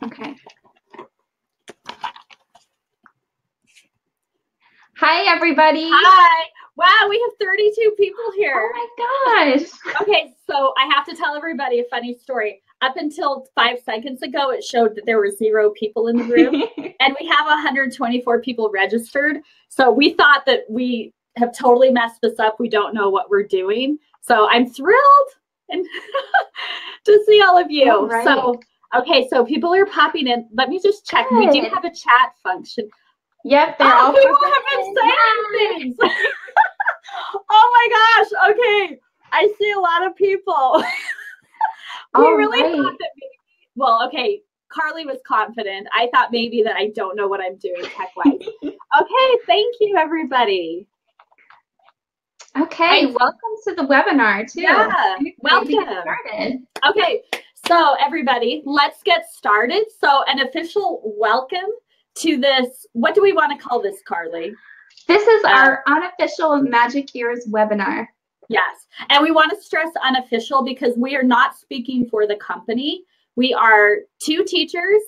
Okay. Hi, everybody. Hi. Wow, we have 32 people here. Oh my gosh. Okay, so I have to tell everybody a funny story. Up until 5 seconds ago, it showed that there were 0 people in the room, and we have 124 people registered. So we thought that we have totally messed this up. We don't know what we're doing. So I'm thrilled and to see all of you. All right. So, okay, so people are popping in. Let me just check. Good. We do have a chat function. Yep, they're all people have been saying things. Oh my gosh. Okay. I see a lot of people. We really thought that maybe, well, okay, Carly was confident. I thought maybe that I don't know what I'm doing tech-wise. Okay, thank you, everybody. Okay, welcome to the webinar, too. Yeah, welcome. Okay, so everybody, let's get started. So an official welcome to this, what do we want to call this, Carly? This is our unofficial MagicEars webinar. Yes, and we want to stress unofficial because we are not speaking for the company. We are 2 teachers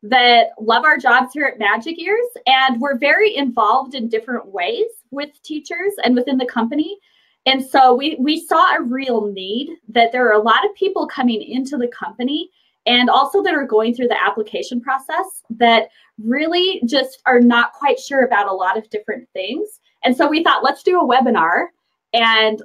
that love our jobs here at MagicEars, and we're very involved in different ways with teachers and within the company. And so we saw a real need that there are a lot of people coming into the company and also that are going through the application process that really just are not quite sure about a lot of different things. And so we thought, let's do a webinar and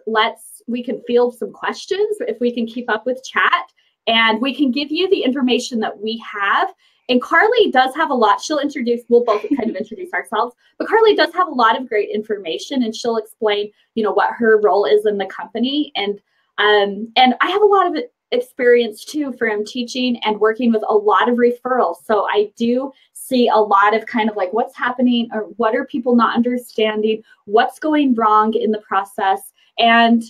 we can field some questions if we can keep up with chat, and we can give you the information that we have. And Carly does have a lot. She'll introduce, we'll both kind of introduce ourselves, but Carly does have a lot of great information, and she'll explain, you know, what her role is in the company. And I have a lot of experience too from teaching and working with a lot of referrals. So I do see a lot of kind of like what's happening or what are people not understanding, what's going wrong in the process. And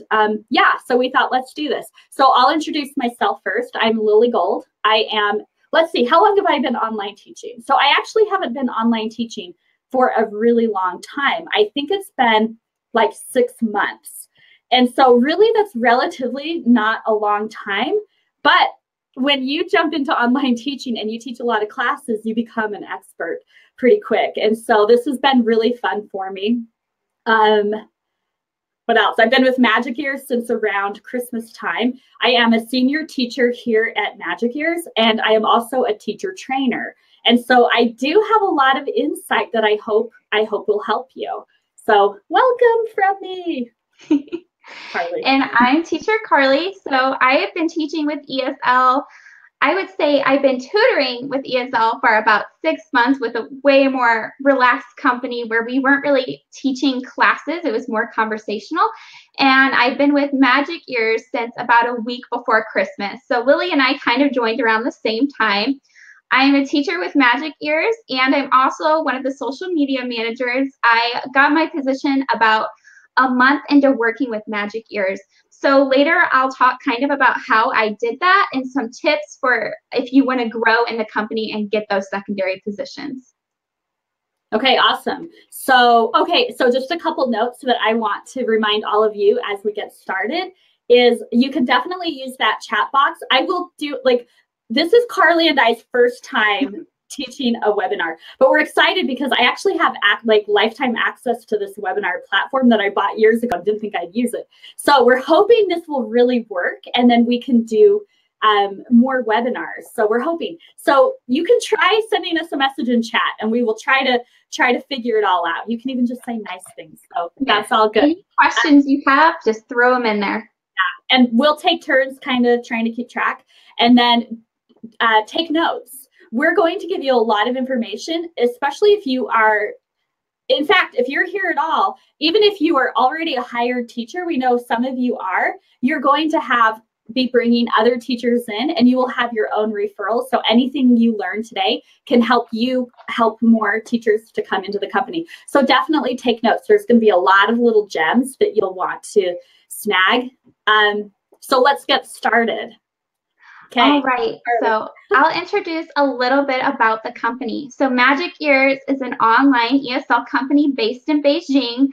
yeah, so we thought, let's do this. So I'll introduce myself first. I'm Lily Gold. I am, let's see, how long have I been online teaching? So I actually haven't been online teaching for a really long time. I think it's been like 6 months. And so really that's relatively not a long time, but when you jump into online teaching and you teach a lot of classes, you become an expert pretty quick. And so this has been really fun for me. What else? I've been with MagicEars since around Christmas time. I am a senior teacher here at MagicEars, and I am also a teacher trainer. And so I do have a lot of insight that I hope will help you. So welcome from me. Carly. And I'm teacher Carly. So I have been teaching with ESL. I would say I've been tutoring with ESL for about 6 months with a way more relaxed company where we weren't really teaching classes. It was more conversational. And I've been with MagicEars since about a week before Christmas. So Lily and I kind of joined around the same time. I'm a teacher with MagicEars, and I'm also one of the social media managers. I got my position about a month into working with MagicEars. So later I'll talk kind of about how I did that and some tips for if you want to grow in the company and get those secondary positions. Okay, awesome. So, okay, so just a couple notes that I want to remind all of you as we get started is you can definitely use that chat box. I will do, like, this is Carly and I's first time teaching a webinar, but we're excited because I actually have like lifetime access to this webinar platform that I bought years ago. Didn't think I'd use it. So we're hoping this will really work, and then we can do more webinars. So we're hoping. So you can try sending us a message in chat, and we will try to figure it all out. You can even just say nice things. So that's all good. Any questions you have, just throw them in there. Yeah, and we'll take turns kind of trying to keep track, and then take notes. We're going to give you a lot of information, especially if you are, in fact, if you're here at all, even if you are already a hired teacher, we know some of you are, you're going to be bringing other teachers in, and you will have your own referrals. So anything you learn today can help you help more teachers to come into the company. So definitely take notes. There's going to be a lot of little gems that you'll want to snag. So let's get started. Okay. All right, so I'll introduce a little bit about the company. So MagicEars is an online ESL company based in Beijing.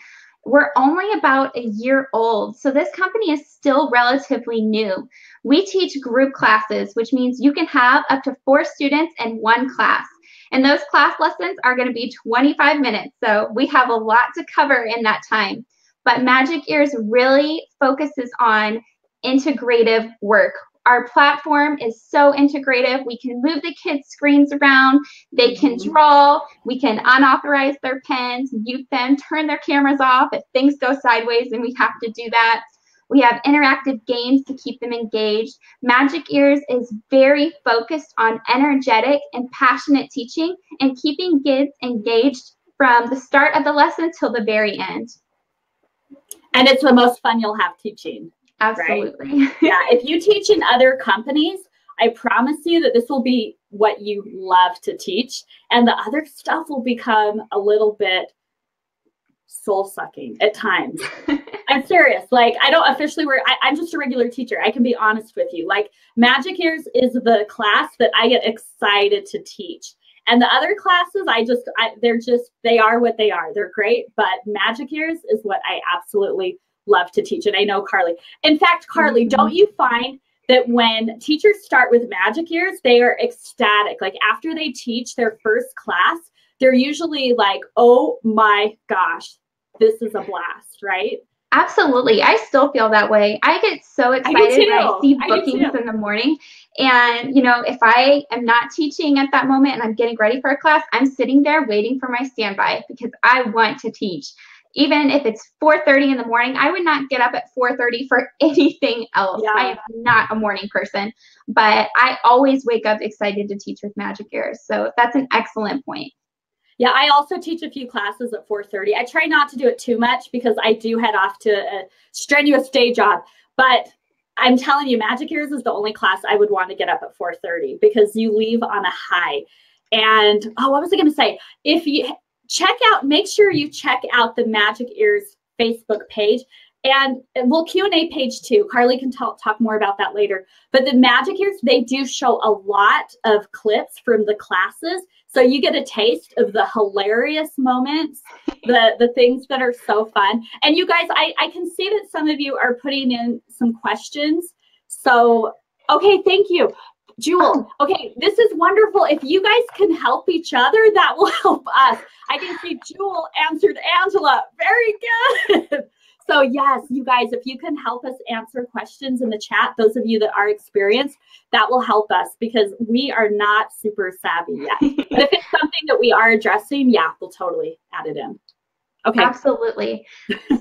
We're only about a year old, so this company is still relatively new. We teach group classes, which means you can have up to 4 students in one class. And those class lessons are going to be 25 minutes, so we have a lot to cover in that time. But MagicEars really focuses on integrative work. Our platform is so integrative. We can move the kids' screens around. They can draw. We can unauthorize their pens, mute them, turn their cameras off if things go sideways and we have to do that. We have interactive games to keep them engaged. MagicEars is very focused on energetic and passionate teaching and keeping kids engaged from the start of the lesson till the very end. And it's the most fun you'll have teaching. Absolutely. Right? Yeah, if you teach in other companies, I promise you that this will be what you love to teach. And the other stuff will become a little bit soul-sucking at times. I'm serious. Like, I don't officially work. I'm just a regular teacher. I can be honest with you. Like, MagicEars is the class that I get excited to teach. And the other classes, they are what they are. They're great, but MagicEars is what I absolutely love to teach. And I know Carly. In fact, Carly, don't you find that when teachers start with MagicEars, they are ecstatic? Like, after they teach their first class, they're usually like, oh my gosh, this is a blast, right? Absolutely. I still feel that way. I get so excited when I see bookings in the morning. And, you know, if I am not teaching at that moment and I'm getting ready for a class, I'm sitting there waiting for my standby because I want to teach. Even if it's 4:30 in the morning, I would not get up at 4:30 for anything else. Yeah. I am not a morning person, but I always wake up excited to teach with MagicEars. So that's an excellent point. Yeah, I also teach a few classes at 4:30. I try not to do it too much because I do head off to a strenuous day job. But I'm telling you, MagicEars is the only class I would want to get up at 4:30 because you leave on a high. And, oh, what was I going to say? If you make sure you check out the MagicEars Facebook page. And we'll Q&A page too. Carly can talk more about that later. But the MagicEars, they do show a lot of clips from the classes. So you get a taste of the hilarious moments, the things that are so fun. And you guys, I can see that some of you are putting in some questions. So, okay, thank you. Jewel, okay, this is wonderful. If you guys can help each other, that will help us. I can see Jewel answered Angela. Very good. So yes, you guys, if you can help us answer questions in the chat, those of you that are experienced, that will help us because we are not super savvy yet. But if it's something that we are addressing, yeah, we'll totally add it in. Okay. Absolutely.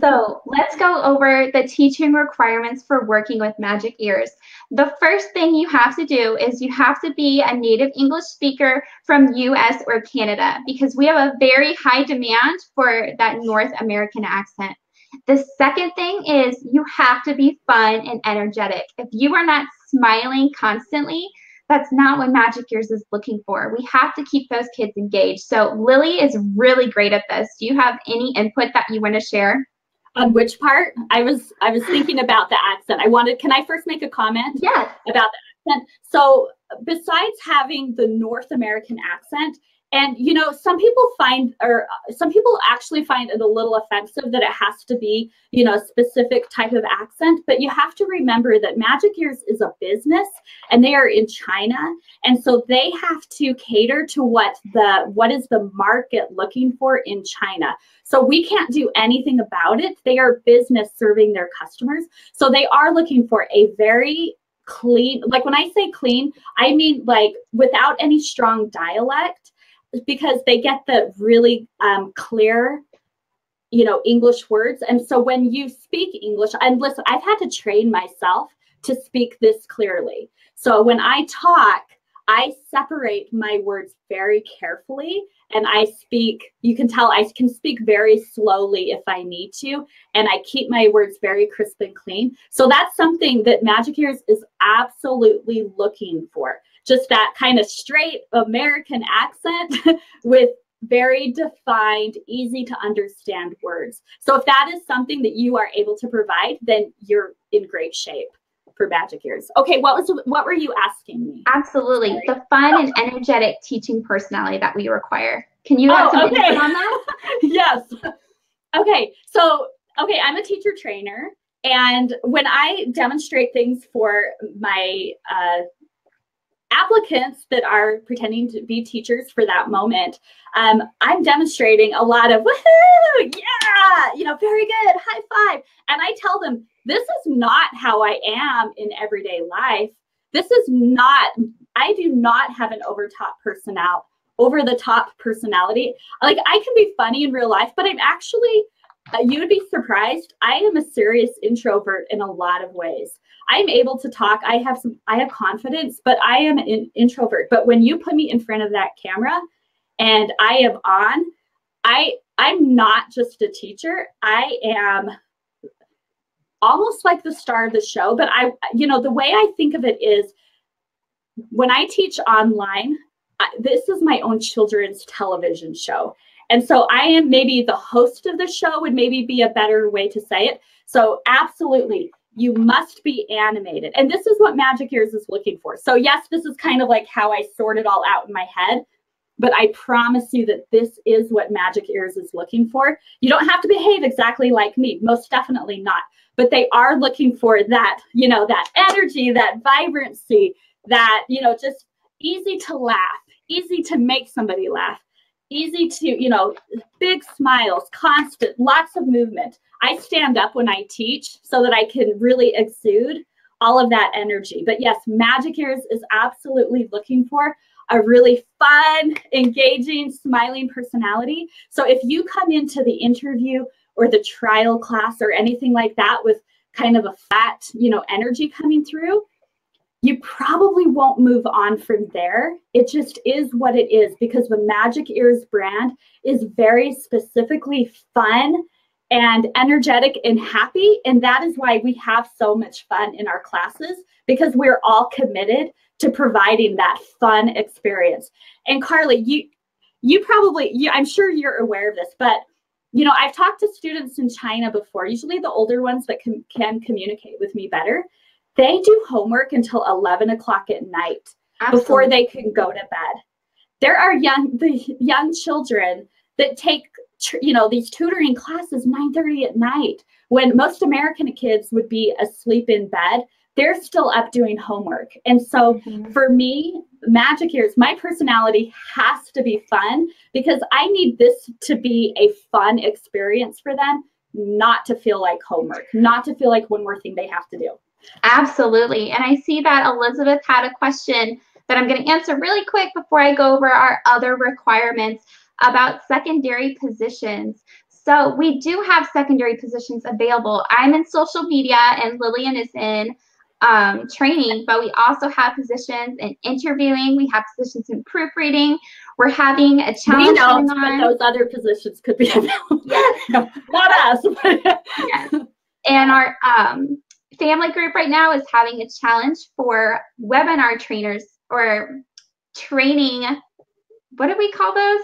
So let's go over the teaching requirements for working with MagicEars. The first thing you have to do is you have to be a native English speaker from US or Canada because we have a very high demand for that North American accent. The second thing is you have to be fun and energetic. If you are not smiling constantly, that's not what MagicEars is looking for. We have to keep those kids engaged. So Lily is really great at this. Do you have any input that you want to share? On which part? I was thinking about the accent. can I first make a comment? Yes. About the accent? So besides having the North American accent, and, you know, some people actually find it a little offensive that it has to be, you know, a specific type of accent. But you have to remember that MagicEars is a business and they are in China. And so they have to cater to what is the market looking for in China. So we can't do anything about it. They are business serving their customers. So they are looking for a very clean, like when I say clean, I mean like without any strong dialect, because they get the really clear, you know, English words. And so when you speak English, and listen, I've had to train myself to speak this clearly. So when I talk, I separate my words very carefully and I speak, you can tell I can speak very slowly if I need to, and I keep my words very crisp and clean. So that's something that MagicEars is absolutely looking for. Just that kind of straight American accent with very defined, easy to understand words. So if that is something that you are able to provide, then you're in great shape for MagicEars. Okay, what were you asking me? Absolutely. Sorry. The fun and energetic teaching personality that we require. Can you have some input on that? Yes. Okay, so, okay, I'm a teacher trainer. And when I demonstrate things for my applicants that are pretending to be teachers for that moment, I'm demonstrating a lot of woohoo, yeah, you know, very good, high five. And I tell them, this is not how I am in everyday life. This is not, I do not have an over the top personality. Like, I can be funny in real life, but I'm actually, you would be surprised, I am a serious introvert in a lot of ways. I'm able to talk. I have confidence, but I am an introvert. But when you put me in front of that camera and I am on, I'm not just a teacher. I am almost like the star of the show. But the way I think of it is, when I teach online, this is my own children's television show. And so I am maybe the host of the show, would maybe be a better way to say it. So absolutely, you must be animated. And this is what MagicEars is looking for. So yes, this is kind of like how I sort it all out in my head, but I promise you that this is what MagicEars is looking for. You don't have to behave exactly like me, most definitely not. But they are looking for that, you know, that energy, that vibrancy, that, you know, just easy to laugh, easy to make somebody laugh, easy to, you know, big smiles, constant, lots of movement. I stand up when I teach so that I can really exude all of that energy. But yes, MagicEars is absolutely looking for a really fun, engaging, smiling personality. So if you come into the interview or the trial class or anything like that with kind of a flat, you know, energy coming through, you probably won't move on from there. It just is what it is, because the MagicEars brand is very specifically fun and energetic and happy. And that is why we have so much fun in our classes, because we're all committed to providing that fun experience. And Carly, I'm sure you're aware of this, but you know, I've talked to students in China before, usually the older ones that can communicate with me better. They do homework until 11 o'clock at night. Absolutely. Before they can go to bed. There are young children that take, you know, these tutoring classes 9:30 at night, when most American kids would be asleep in bed. They're still up doing homework. And so for me, MagicEars, my personality has to be fun, because I need this to be a fun experience for them, not to feel like homework, not to feel like one more thing they have to do. Absolutely. And I see that Elizabeth had a question that I'm going to answer really quick before I go over our other requirements about secondary positions. So we do have secondary positions available. I'm in social media and Lillian is in training, but we also have positions in interviewing. We have positions in proofreading. We're having a challenge going on. But those other positions could be available. Yes. No, not us. Yes. And our family group right now is having a challenge for webinar trainers, or training. What do we call those?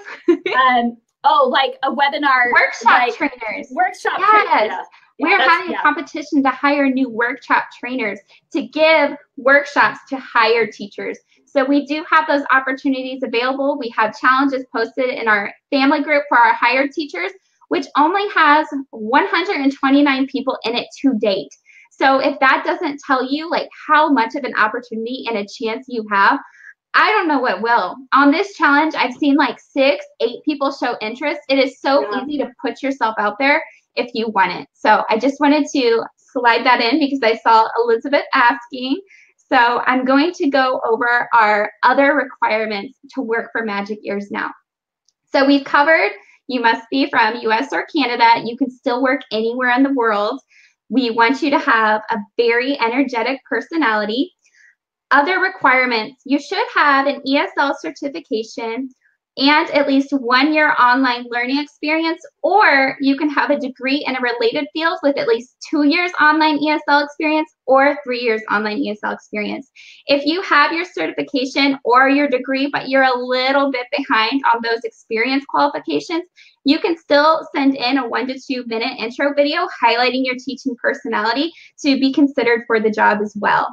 Like a webinar. Workshop trainers. Workshop yes. trainers. Yeah. We're having a competition to hire new workshop trainers to give workshops to hire teachers. So we do have those opportunities available. We have challenges posted in our family group for our hired teachers, which only has 129 people in it to date. So if that doesn't tell you like how much of an opportunity and a chance you have, I don't know what will. On this challenge, I've seen like 6, 8 people show interest. It is so easy to put yourself out there if you want it. So I just wanted to slide that in because I saw Elizabeth asking. So I'm going to go over our other requirements to work for MagicEars now. So we've covered you must be from US or Canada. You can still work anywhere in the world. We want you to have a very energetic personality. Other requirements, you should have an ESL certification and at least 1 year online learning experience, or you can have a degree in a related field with at least 2 years online ESL experience or 3 years online ESL experience. If you have your certification or your degree, but you're a little bit behind on those experience qualifications, you can still send in a 1 to 2 minute intro video highlighting your teaching personality to be considered for the job as well.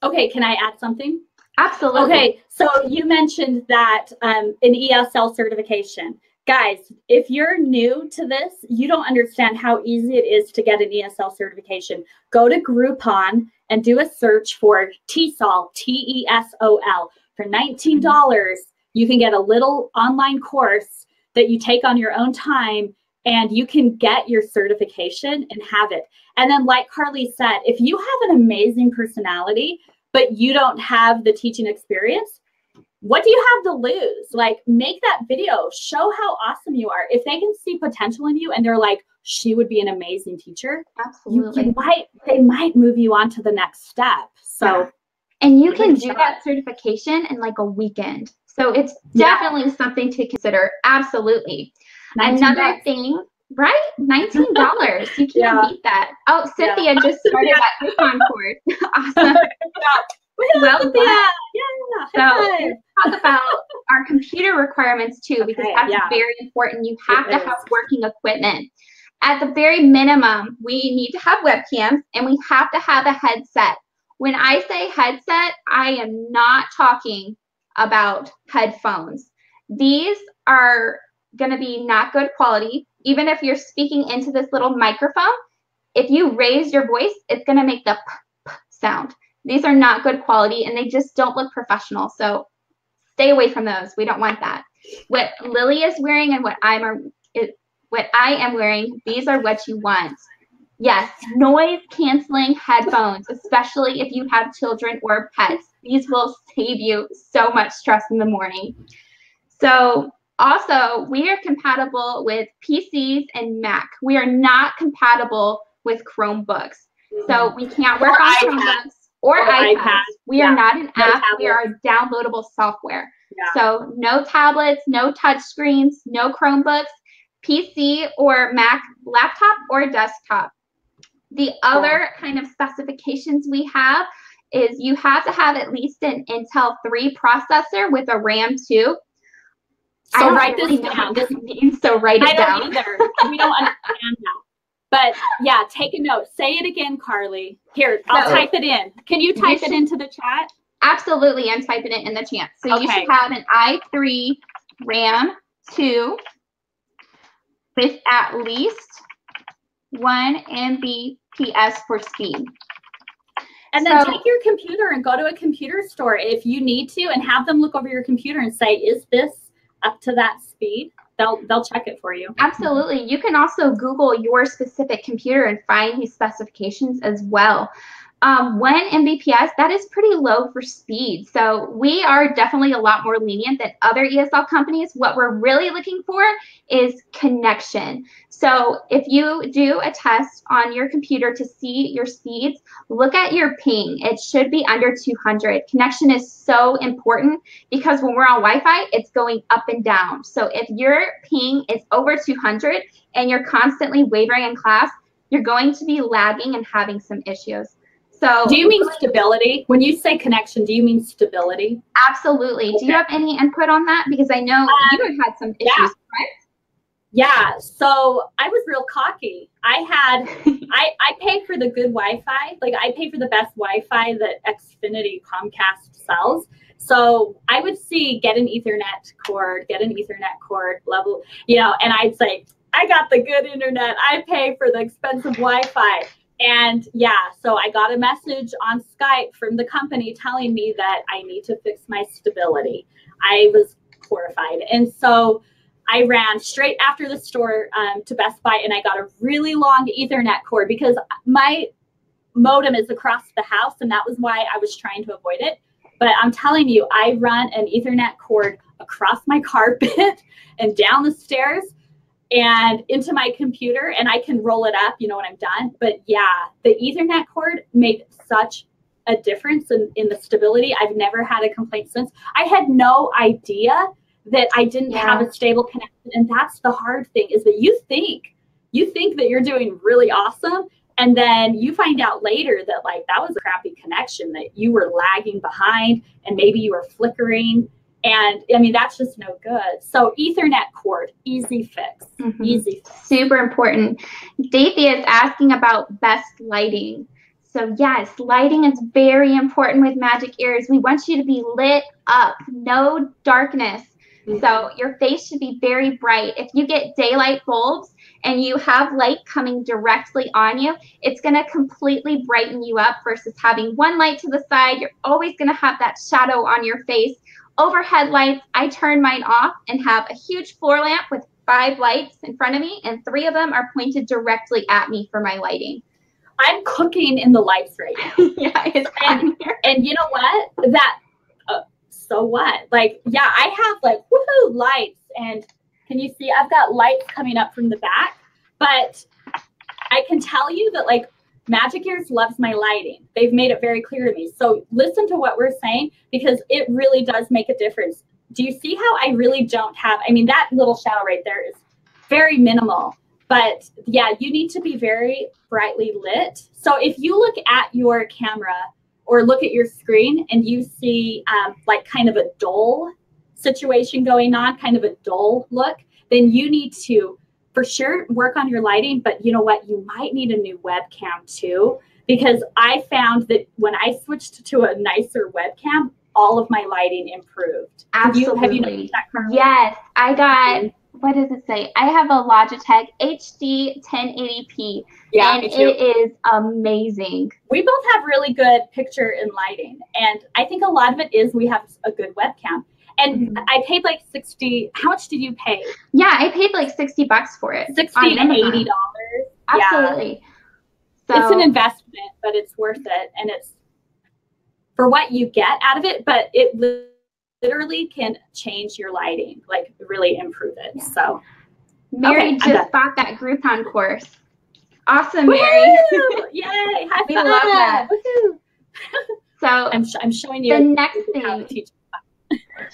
Okay, can I add something? Absolutely. Okay, so you mentioned that an ESL certification. Guys, if you're new to this, you don't understand how easy it is to get an ESL certification. Go to Groupon and do a search for TESOL, TESOL. For $19, you can get a little online course that you take on your own time, and you can get your certification and have it. And then, like Carly said, if you have an amazing personality, but you don't have the teaching experience, what do you have to lose? Like, make that video, show how awesome you are. If they can see potential in you and they're like, she would be an amazing teacher, Absolutely. they might move you on to the next step. So, yeah. And you can do that certification in like a weekend. So it's definitely something to consider. Absolutely. Another thing, right? $19. You can't beat that. Oh, Cynthia just started that coupon course. Awesome. Well done. So let's talk about our computer requirements too, because that's very important. You have to have working equipment. At the very minimum, we need to have webcams and we have to have a headset. When I say headset, I am not talking about headphones. These are going to be not good quality. Even if you're speaking into this little microphone, if you raise your voice, it's going to make the p sound. These are not good quality and they just don't look professional. So stay away from those. We don't want that. What Lily is wearing and what I am wearing, these are what you want. Yes, noise canceling headphones, especially if you have children or pets. These will save you so much stress in the morning. So also, we are compatible with PCs and Mac. We are not compatible with Chromebooks. So we can't work on Chromebooks or iPads. We are not an app. We are downloadable software. So no tablets, no touch screens, no Chromebooks, PC or Mac, laptop or desktop. The other kind of specifications we have is you have to have at least an Intel 3 processor with a RAM 2. So write this down. This means, so write it down. I don't either. We don't understand that. But yeah, take a note. Say it again, Carly. Here, I'll type it in. Can you type it into the chat? Absolutely, I'm typing it in the chat. So you should have an i3 RAM 2 with at least 1 Mbps for speed. And then take your computer and go to a computer store if you need to, and have them look over your computer and say, is this up to that speed? They'll check it for you. Absolutely. You can also Google your specific computer and find these specifications as well. 1 Mbps, that is pretty low for speed. So we are definitely a lot more lenient than other ESL companies. What we're really looking for is connection. So if you do a test on your computer to see your speeds, look at your ping. It should be under 200. Connection is so important because when we're on Wi-Fi, it's going up and down. So if your ping is over 200 and you're constantly wavering in class, you're going to be lagging and having some issues. So, do you mean stability? When you say connection, do you mean stability? Absolutely. Okay. Do you have any input on that? Because I know you have had some issues, right? Yeah. So I was real cocky. I paid for the good Wi-Fi. Like, I paid for the best Wi-Fi that Xfinity Comcast sells. So I would see get an Ethernet cord, level, and I'd say, I got the good internet. I pay for the expensive Wi-Fi. And so I got a message on Skype from the company telling me that I need to fix my stability. I was horrified. And so I ran straight after the store to Best Buy, and I got a really long Ethernet cord because my modem is across the house, and that was why I was trying to avoid it. But I'm telling you, I run an Ethernet cord across my carpet and down the stairs and into my computer, and I can roll it up, when I'm done. But the Ethernet cord made such a difference in the stability. I've never had a complaint since. I had no idea that I didn't have a stable connection. And that's the hard thing, is that you think that you're doing really awesome, and then you find out later that that was a crappy connection, that you were lagging behind and maybe you were flickering. And I mean, that's just no good. So Ethernet cord, easy fix, easy fix. Super important. Davey is asking about best lighting. So yes, lighting is very important with MagicEars. We want you to be lit up, no darkness. So your face should be very bright. If you get daylight bulbs and you have light coming directly on you, it's going to completely brighten you up versus having one light to the side. You're always going to have that shadow on your face. Overhead lights, I turn mine off and have a huge floor lamp with 5 lights in front of me, and 3 of them are pointed directly at me for my lighting. I'm cooking in the lights right now. Yeah, it's and you know what? So what? Like, yeah, I have like woohoo lights, and can you see I've got lights coming up from the back, but I can tell you that like MagicEars loves my lighting. They've made it very clear to me. So listen to what we're saying, because it really does make a difference. Do you see how I really don't have, I mean, that little shadow right there is very minimal, but yeah, you need to be very brightly lit. So if you look at your camera or look at your screen and you see like kind of a dull situation going on, kind of a dull look, then you need to for sure work on your lighting. But you know what? You might need a new webcam too, because I found that when I switched to a nicer webcam, all of my lighting improved. Absolutely. Have you noticed that, Carly? Yes, I got, what does it say? I have a Logitech HD 1080p, and it is amazing. We both have really good picture and lighting, and I think a lot of it is we have a good webcam. And I paid like 60. How much did you pay? Yeah, I paid like $60 for it. $60 to $80. Absolutely. Yeah. So, it's an investment, but it's worth it, and it's for what you get out of it. But it literally can change your lighting, like really improve it. Yeah. So, Mary just bought that Groupon course. Awesome, Mary! Yay! High we love that. Woohoo! So I'm showing you the next thing. How to teach.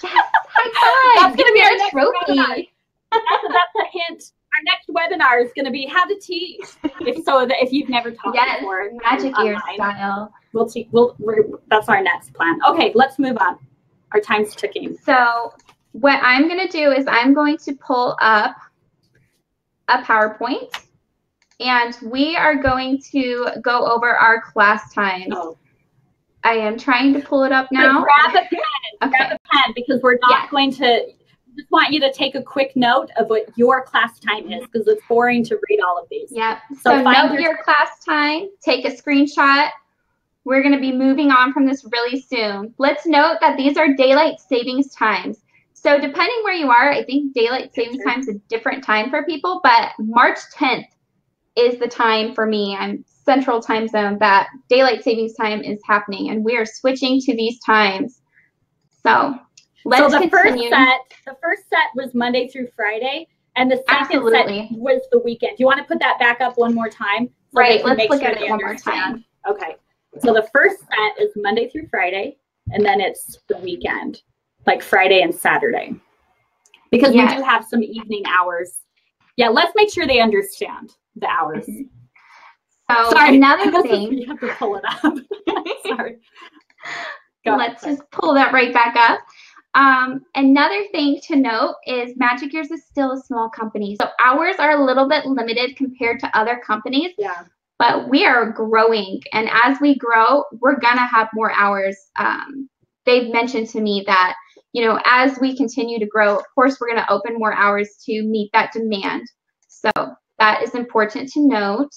Yes, high five! That's going to be our next trophy. That's a hint. Our next webinar is going to be how to teach. If you've never taught before, MagicEars style. That's our next plan. Okay, let's move on. Our time's ticking. So what I'm going to do is I'm going to pull up a PowerPoint, and we are going to go over our class times. Oh. I am trying to pull it up now. Grab a pen. Okay. Grab a pen, because we're not going to. Just want you to take a quick note of what your class time is, because it's boring to read all of these. Yep. So note your class time. Take a screenshot. We're going to be moving on from this really soon. Let's note that these are daylight savings times. So depending where you are, I think daylight savings time is a different time for people, but March 10th is the time for me. I'm Central Time Zone that daylight savings time is happening, and we are switching to these times. So let's continue. The first set was Monday through Friday, and the second set was the weekend. Do you want to put that back up one more time? So right, let's look at it one more time. Okay, so the first set is Monday through Friday, and then it's the weekend, like Friday and Saturday, because we do have some evening hours. Yeah, let's make sure they understand the hours. So another thing. You have to pull it up. Sorry. Let's just pull that right back up. Another thing to note is MagicEars is still a small company. So hours are a little bit limited compared to other companies. Yeah. But we are growing. And as we grow, we're going to have more hours. They've mentioned to me that, you know, as we continue to grow, of course, we're going to open more hours to meet that demand. So that is important to note.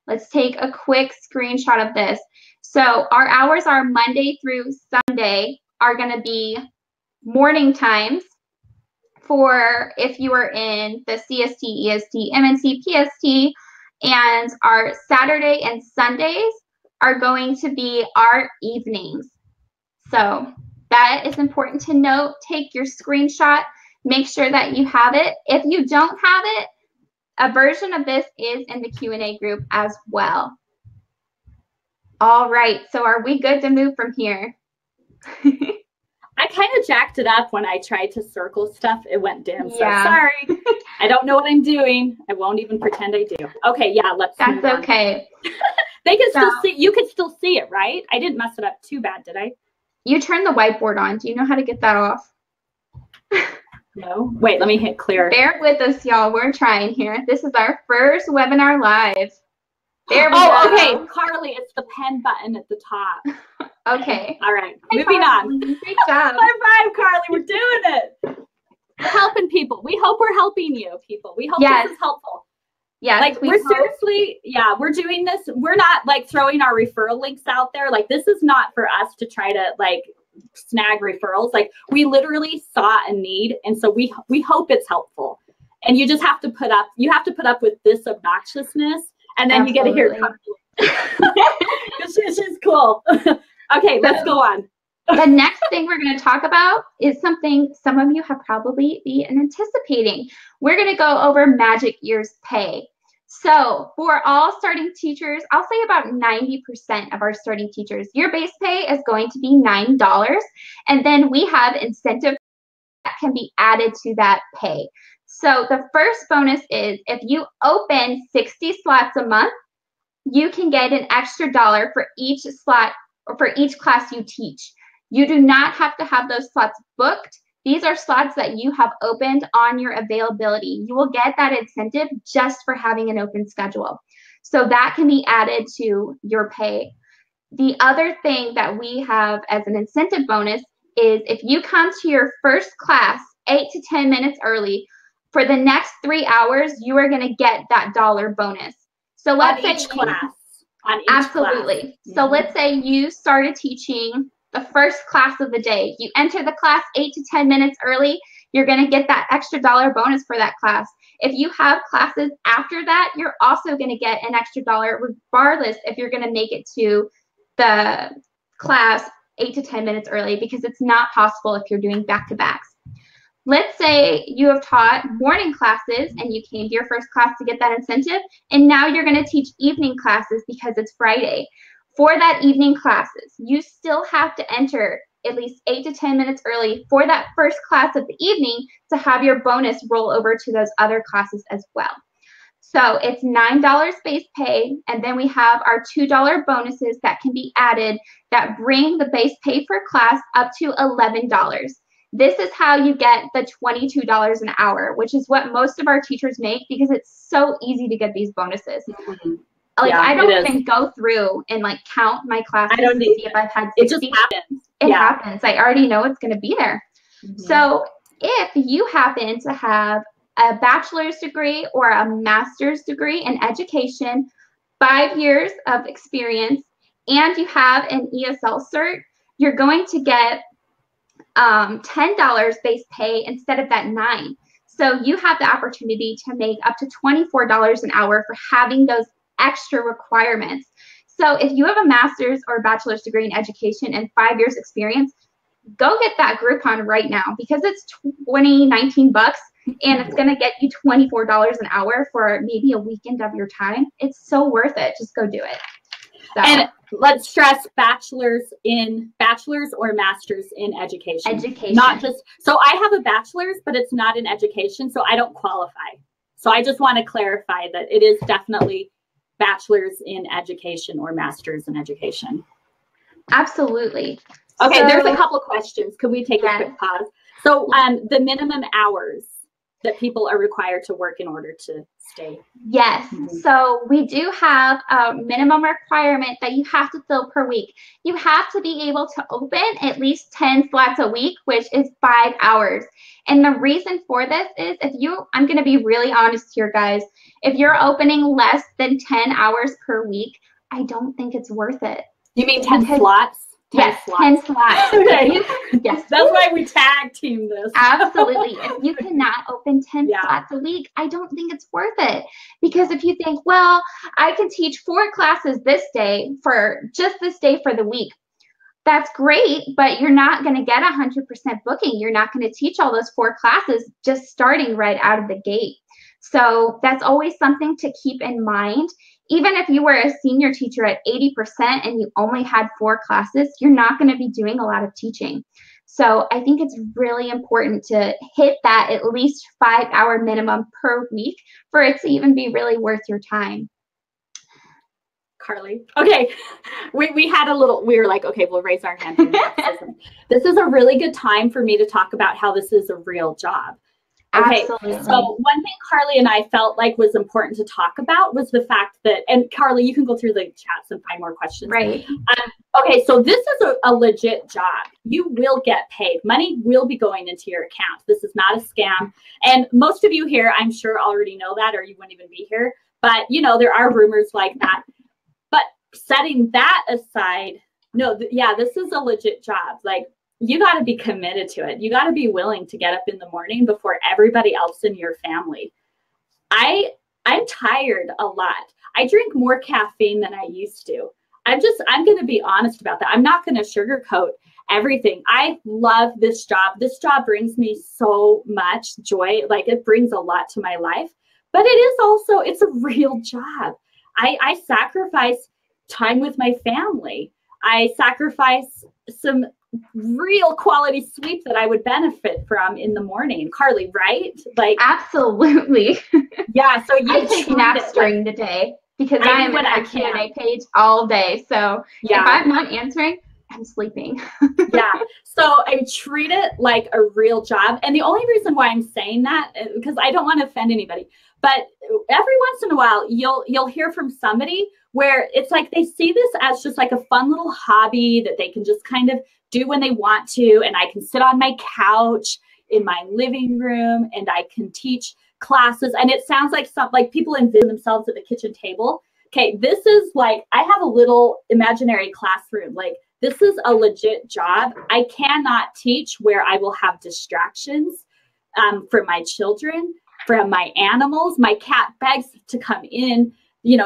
Let's take a quick screenshot of this. So our hours are Monday through Sunday are going to be morning times for if you are in the CST, EST, MNC, PST, and our Saturday and Sundays are going to be our evenings. So that is important to note. Take your screenshot, make sure that you have it. If you don't have it, a version of this is in the Q&A group as well. All right, so are we good to move from here? I kind of jacked it up when I tried to circle stuff. It went dim, so sorry. I don't know what I'm doing. I won't even pretend I do. Okay, yeah, let's move on. Okay. They can still see, you can still see it, right? I didn't mess it up too bad, did I? You turned the whiteboard on. Do you know how to get that off? No. Wait, let me hit clear. Bear with us, y'all. We're trying here. This is our first webinar live. There we go. Oh, okay. Carly, it's the pen button at the top. Okay. All right. Moving on. Great job. High five, Carly. We're doing it. We're helping people. We hope we're helping you, people. We hope Yes. this is helpful. Yes, like we're seriously, we're doing this. We're not like throwing our referral links out there. Like this is not for us to try to like snag referrals. Like we literally saw a need. And so we hope it's helpful. And you just have to put up, with this obnoxiousness, and then you get to hear it's just cool. Okay, let's go on. The next thing we're going to talk about is something some of you have probably been anticipating. We're going to go over MagicEars pay. So for all starting teachers, I'll say about 90% of our starting teachers, your base pay is going to be $9. And then we have incentive that can be added to that pay. So the first bonus is if you open 60 slots a month, you can get an extra $1 for each slot or for each class you teach. You do not have to have those slots booked. These are slots that you have opened on your availability. You will get that incentive just for having an open schedule. So that can be added to your pay. The other thing that we have as an incentive bonus is if you come to your first class 8 to 10 minutes early, for the next 3 hours, you are going to get that $1 bonus. So let's say absolutely. So let's say you started teaching the first class of the day. You enter the class 8 to 10 minutes early, you're going to get that extra $1 bonus for that class. If you have classes after that, you're also going to get an extra $1 regardless if you're going to make it to the class 8 to 10 minutes early, because it's not possible if you're doing back-to-backs. Let's say you have taught morning classes and you came to your first class to get that incentive, and now you're going to teach evening classes because it's Friday. For that evening classes, you still have to enter at least 8 to 10 minutes early for that first class of the evening to have your bonus roll over to those other classes as well. So it's $9 base pay, and then we have our $2 bonuses that can be added that bring the base pay per class up to $11. This is how you get the $22 an hour, which is what most of our teachers make because it's so easy to get these bonuses. Like I don't even go through and like count my classes to see if I've had 60. It just happens. It happens. I already know it's going to be there. So if you happen to have a bachelor's degree or a master's degree in education, 5 years of experience, and you have an ESL cert, you're going to get $10 base pay instead of that $9. So you have the opportunity to make up to $24 an hour for having those extra requirements. So if you have a master's or bachelor's degree in education and 5 years experience, go get that Groupon right now because it's $19 and it's going to get you $24 an hour for maybe a weekend of your time. It's so worth it. Just go do it. So. And let's stress bachelor's or master's in education. Not just, so I have a bachelor's, but it's not in education, so I don't qualify. So I just want to clarify that it is definitely bachelor's in education or master's in education. Absolutely. Okay, so, there's a couple questions. Could we take a quick pause? So the minimum hours that people are required to work in order to stay. Yes. So we do have a minimum requirement that you have to fill per week. You have to be able to open at least 10 slots a week, which is 5 hours. And the reason for this is I'm going to be really honest here, guys. If you're opening less than 10 hours per week, I don't think it's worth it. You mean 10 slots? 10 slots. 10 slots. Okay. Yes. That's why we tag team this. Absolutely. If you cannot open 10 slots a week, I don't think it's worth it. Because if you think, well, I can teach 4 classes this day for just this day for the week, that's great, but you're not going to get 100% booking. You're not going to teach all those 4 classes just starting right out of the gate. So that's always something to keep in mind. Even if you were a senior teacher at 80% and you only had 4 classes, you're not going to be doing a lot of teaching. So I think it's really important to hit that at least 5-hour minimum per week for it to even be really worth your time. Carly. Okay. We were like, okay, we'll raise our hand. This is a really good time for me to talk about how this is a real job. Okay, so Absolutely. one thing Carly and I felt like was important to talk about was the fact that, and Carly, you can go through the chats and find more questions. Right. Okay, so this is a legit job. You will get paid. Money will be going into your account. This is not a scam. And most of you here, I'm sure, already know that, or you wouldn't even be here. But, you know, there are rumors like that. But setting that aside, no, yeah, this is a legit job. Like, you got to be committed to it. You got to be willing to get up in the morning before everybody else in your family. I'm tired a lot. I drink more caffeine than I used to. I'm going to be honest about that. I'm not going to sugarcoat everything. I love this job. This job brings me so much joy. Like, it brings a lot to my life, but it's a real job. I sacrifice time with my family. I sacrifice some real quality sleep that I would benefit from in the morning. Carly, right? Like, absolutely. yeah. So I take naps during the day because I am in that Q&A page all day. So yeah. if I'm not answering, I'm sleeping. Yeah. So I treat it like a real job. And the only reason why I'm saying that, because I don't want to offend anybody, but every once in a while you'll hear from somebody where it's like they see this as just like a fun little hobby that they can just kind of do when they want to. And I can sit on my couch in my living room and I can teach classes. And it sounds like people envision themselves at the kitchen table. Okay, this is like, I have a little imaginary classroom. Like, this is a legit job. I cannot teach where I will have distractions from my children, from my animals. My cat begs to come in,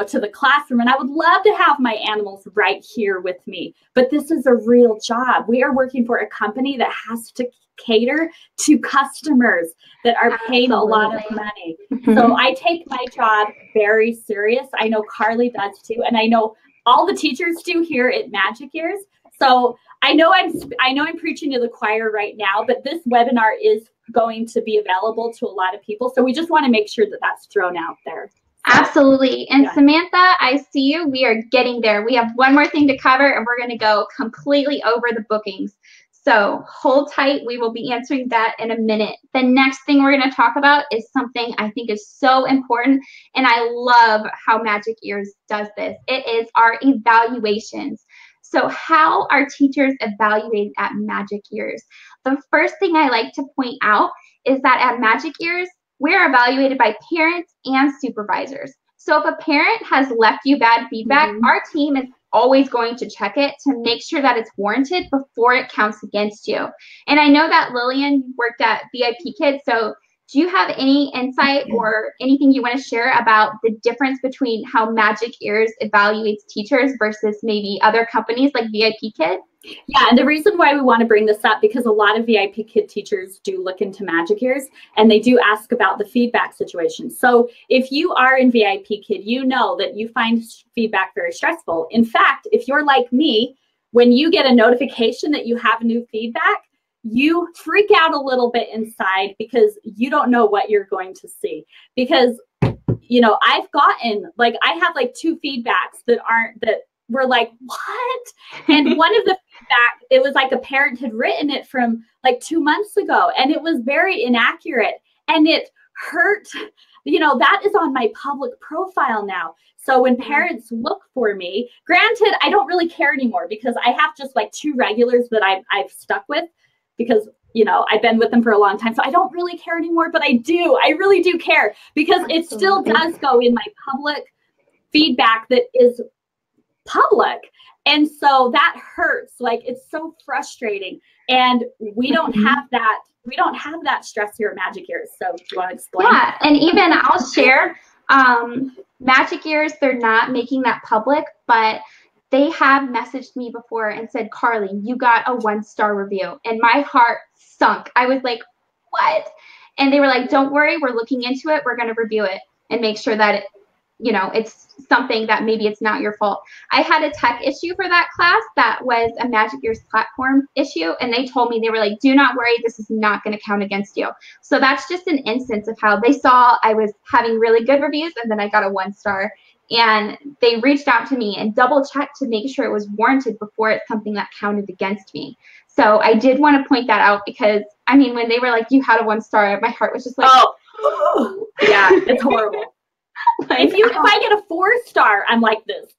to the classroom, and I would love to have my animals right here with me. But this is a real job. We are working for a company that has to cater to customers that are paying a lot of money. So I take my job very serious. I know Carly does too, and I know all the teachers do here at MagicEars. So I know I'm preaching to the choir right now, but this webinar is going to be available to a lot of people. So we just want to make sure that that's thrown out there. So, absolutely. And yeah. Samantha, I see you. We are getting there. We have one more thing to cover, and we're going to go completely over the bookings. So hold tight. We will be answering that in a minute. The next thing we're going to talk about is something I think is so important, and I love how MagicEars does this. It is our evaluations. So how are teachers evaluated at MagicEars? The first thing I like to point out is that at MagicEars, we're evaluated by parents and supervisors. So if a parent has left you bad feedback, our team is always going to check it to make sure that it's warranted before it counts against you. And I know that Lillian worked at VIP Kids, so do you have any insight or anything you want to share about the difference between how MagicEars evaluates teachers versus maybe other companies like VIP Kid? Yeah, and the reason why we want to bring this up, because a lot of VIP Kid teachers do look into MagicEars and they do ask about the feedback situation. So if you are in VIP Kid, you know that you find feedback very stressful. In fact, if you're like me, when you get a notification that you have new feedback, you freak out a little bit inside because you don't know what you're going to see. Because, I've gotten, I have 2 feedbacks that were like, what? And one of the feedback, it was like a parent had written it from 2 months ago, and it was very inaccurate and it hurt. That is on my public profile now. So when parents look for me, granted, I don't really care anymore because I have just 2 regulars that I've stuck with because I've been with them for a long time. So I don't really care anymore, but I really do care because it still does go in my public feedback that is public. And so that hurts. It's so frustrating. And we don't have that. We don't have that stress here at MagicEars. So do you want to explain? Yeah, and even I'll share, MagicEars, they're not making that public, but they have messaged me before and said, Carly, you got a 1-star review. And my heart sunk. I was like, what? And they were like, don't worry, we're looking into it. We're going to review it and make sure that it's something that maybe it's not your fault. I had a tech issue for that class that was a MagicEars platform issue, and they told me, they were like, do not worry, this is not going to count against you. So that's just an instance of how they saw I was having really good reviews, and then I got a 1-star, and they reached out to me and double checked to make sure it was warranted before it's something that counted against me. So I did want to point that out because I mean, when they were like, you had a 1 star, my heart was just like, oh, yeah, it's horrible. Like, if I get a 4 star, I'm like this.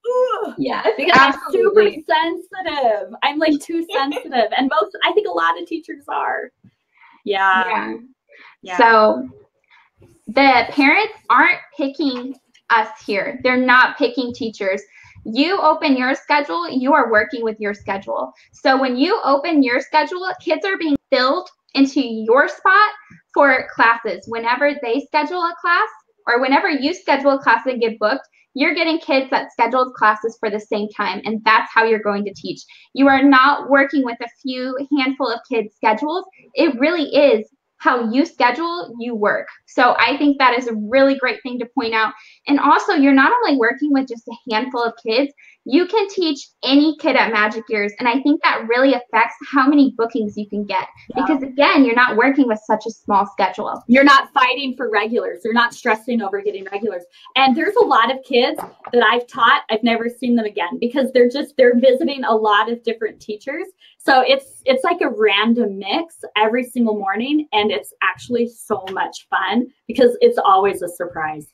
Yes, because absolutely. I'm super sensitive. I'm like too sensitive, and I think a lot of teachers are. Yeah. So the parents aren't picking us here. They're not picking teachers. You open your schedule, you are working with your schedule. So when you open your schedule, kids are being filled into your spot for classes. Whenever they schedule a class, or whenever you schedule a class and get booked, you're getting kids that scheduled classes for the same time, and that's how you're going to teach. You are not working with a few handful of kids' schedules. It really is how you schedule, you work. So I think that is a really great thing to point out. And also, you're not only working with just a handful of kids, you can teach any kid at MagicEars. And I think that really affects how many bookings you can get. Because again, you're not working with such a small schedule. You're not fighting for regulars. You're not stressing over getting regulars. And there's a lot of kids that I've taught, I've never seen them again because they're visiting a lot of different teachers. So it's like a random mix every single morning, and it's actually so much fun because it's always a surprise.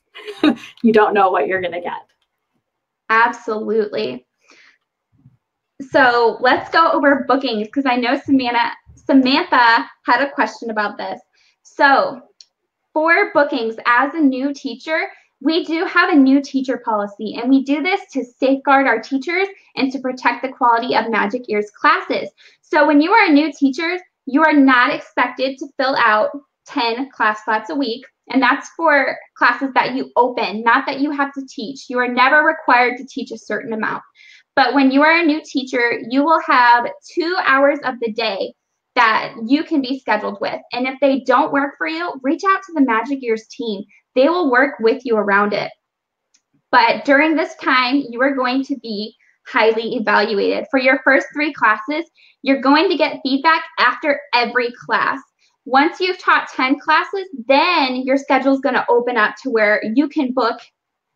You don't know what you're going to get. Absolutely. So let's go over bookings because I know Samantha had a question about this. So for bookings as a new teacher, we do have a new teacher policy, and we do this to safeguard our teachers and to protect the quality of MagicEars classes. So when you are a new teacher, you are not expected to fill out 10 class slots a week, and that's for classes that you open, not that you have to teach. You are never required to teach a certain amount. But when you are a new teacher, you will have 2 hours of the day that you can be scheduled with. And if they don't work for you, reach out to the MagicEars team. They will work with you around it. But during this time, you are going to be highly evaluated. For your first 3 classes, you're going to get feedback after every class. Once you've taught 10 classes, then your schedule is going to open up to where you can book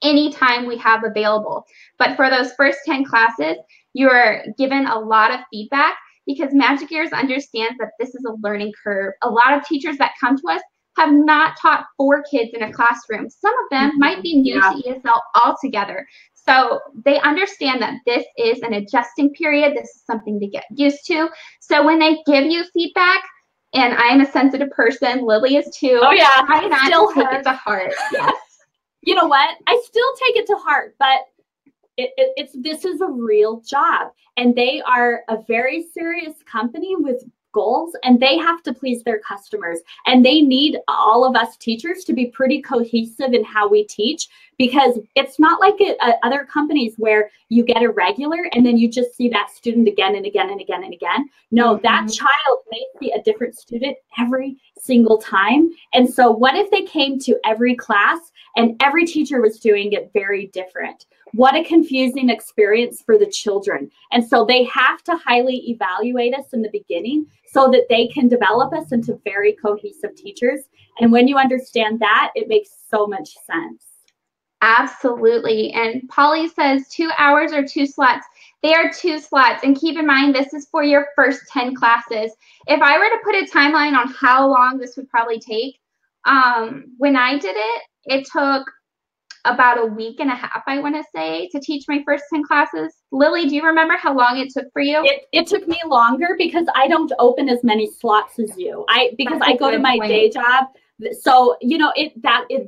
anytime we have available. But for those first 10 classes, you're given a lot of feedback because MagicEars understands that this is a learning curve. A lot of teachers that come to us have not taught 4 kids in a classroom. Some of them might be new to ESL altogether. So they understand that this is an adjusting period. This is something to get used to. So when they give you feedback, and I am a sensitive person, Lily is too. Oh yeah, try not to take it to heart. Yes. You know what? I still take it to heart, but this is a real job, and they are a very serious company with goals, and they have to please their customers, and they need all of us teachers to be pretty cohesive in how we teach, because it's not like other companies where you get a regular and then you just see that student again and again and again and again. No, that child may see a different student every single time. And so what if they came to every class and every teacher was doing it very different? What a confusing experience for the children. And so they have to highly evaluate us in the beginning so that they can develop us into very cohesive teachers. And when you understand that, it makes so much sense. Absolutely. And Polly says 2 hours or 2 slots. They are 2 slots. And keep in mind, this is for your first 10 classes. If I were to put a timeline on how long this would probably take, when I did it, it took about a week and a half, I want to say, to teach my first 10 classes. Lily, do you remember how long it took for you? It took me longer because I don't open as many slots as you. Because I go to my day job. So, you know, it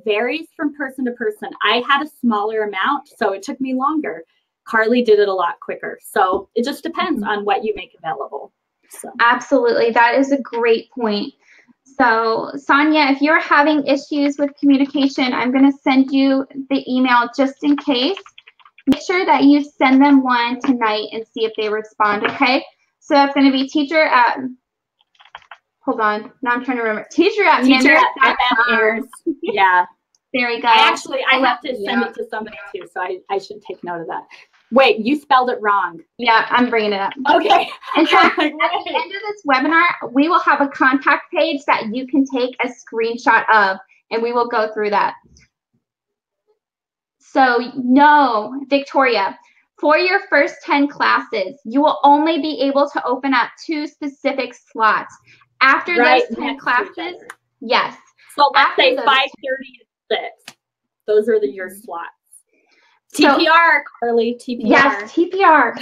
varies from person to person. I had a smaller amount, so it took me longer. Carly did it a lot quicker. So it just depends on what you make available. So. Absolutely. That is a great point. So, Sonia, if you're having issues with communication, I'm going to send you the email just in case. Make sure that you send them one tonight and see if they respond, okay? So that's going to be teacher at, hold on, now I'm trying to remember. Teacher at MagicEars. Yeah. There we go. I have to send it to somebody too, so I should take note of that. Wait, you spelled it wrong. Yeah, I'm bringing it up. Okay. And so at the end of this webinar, we will have a contact page that you can take a screenshot of, and we will go through that. So no, Victoria, for your first 10 classes, you will only be able to open up 2 specific slots. After right those 10 next to each classes, other. yes. So let's After say those 5:30 to 6. Those are your slots. TPR, so, Carly, TPR. Yes, TPR.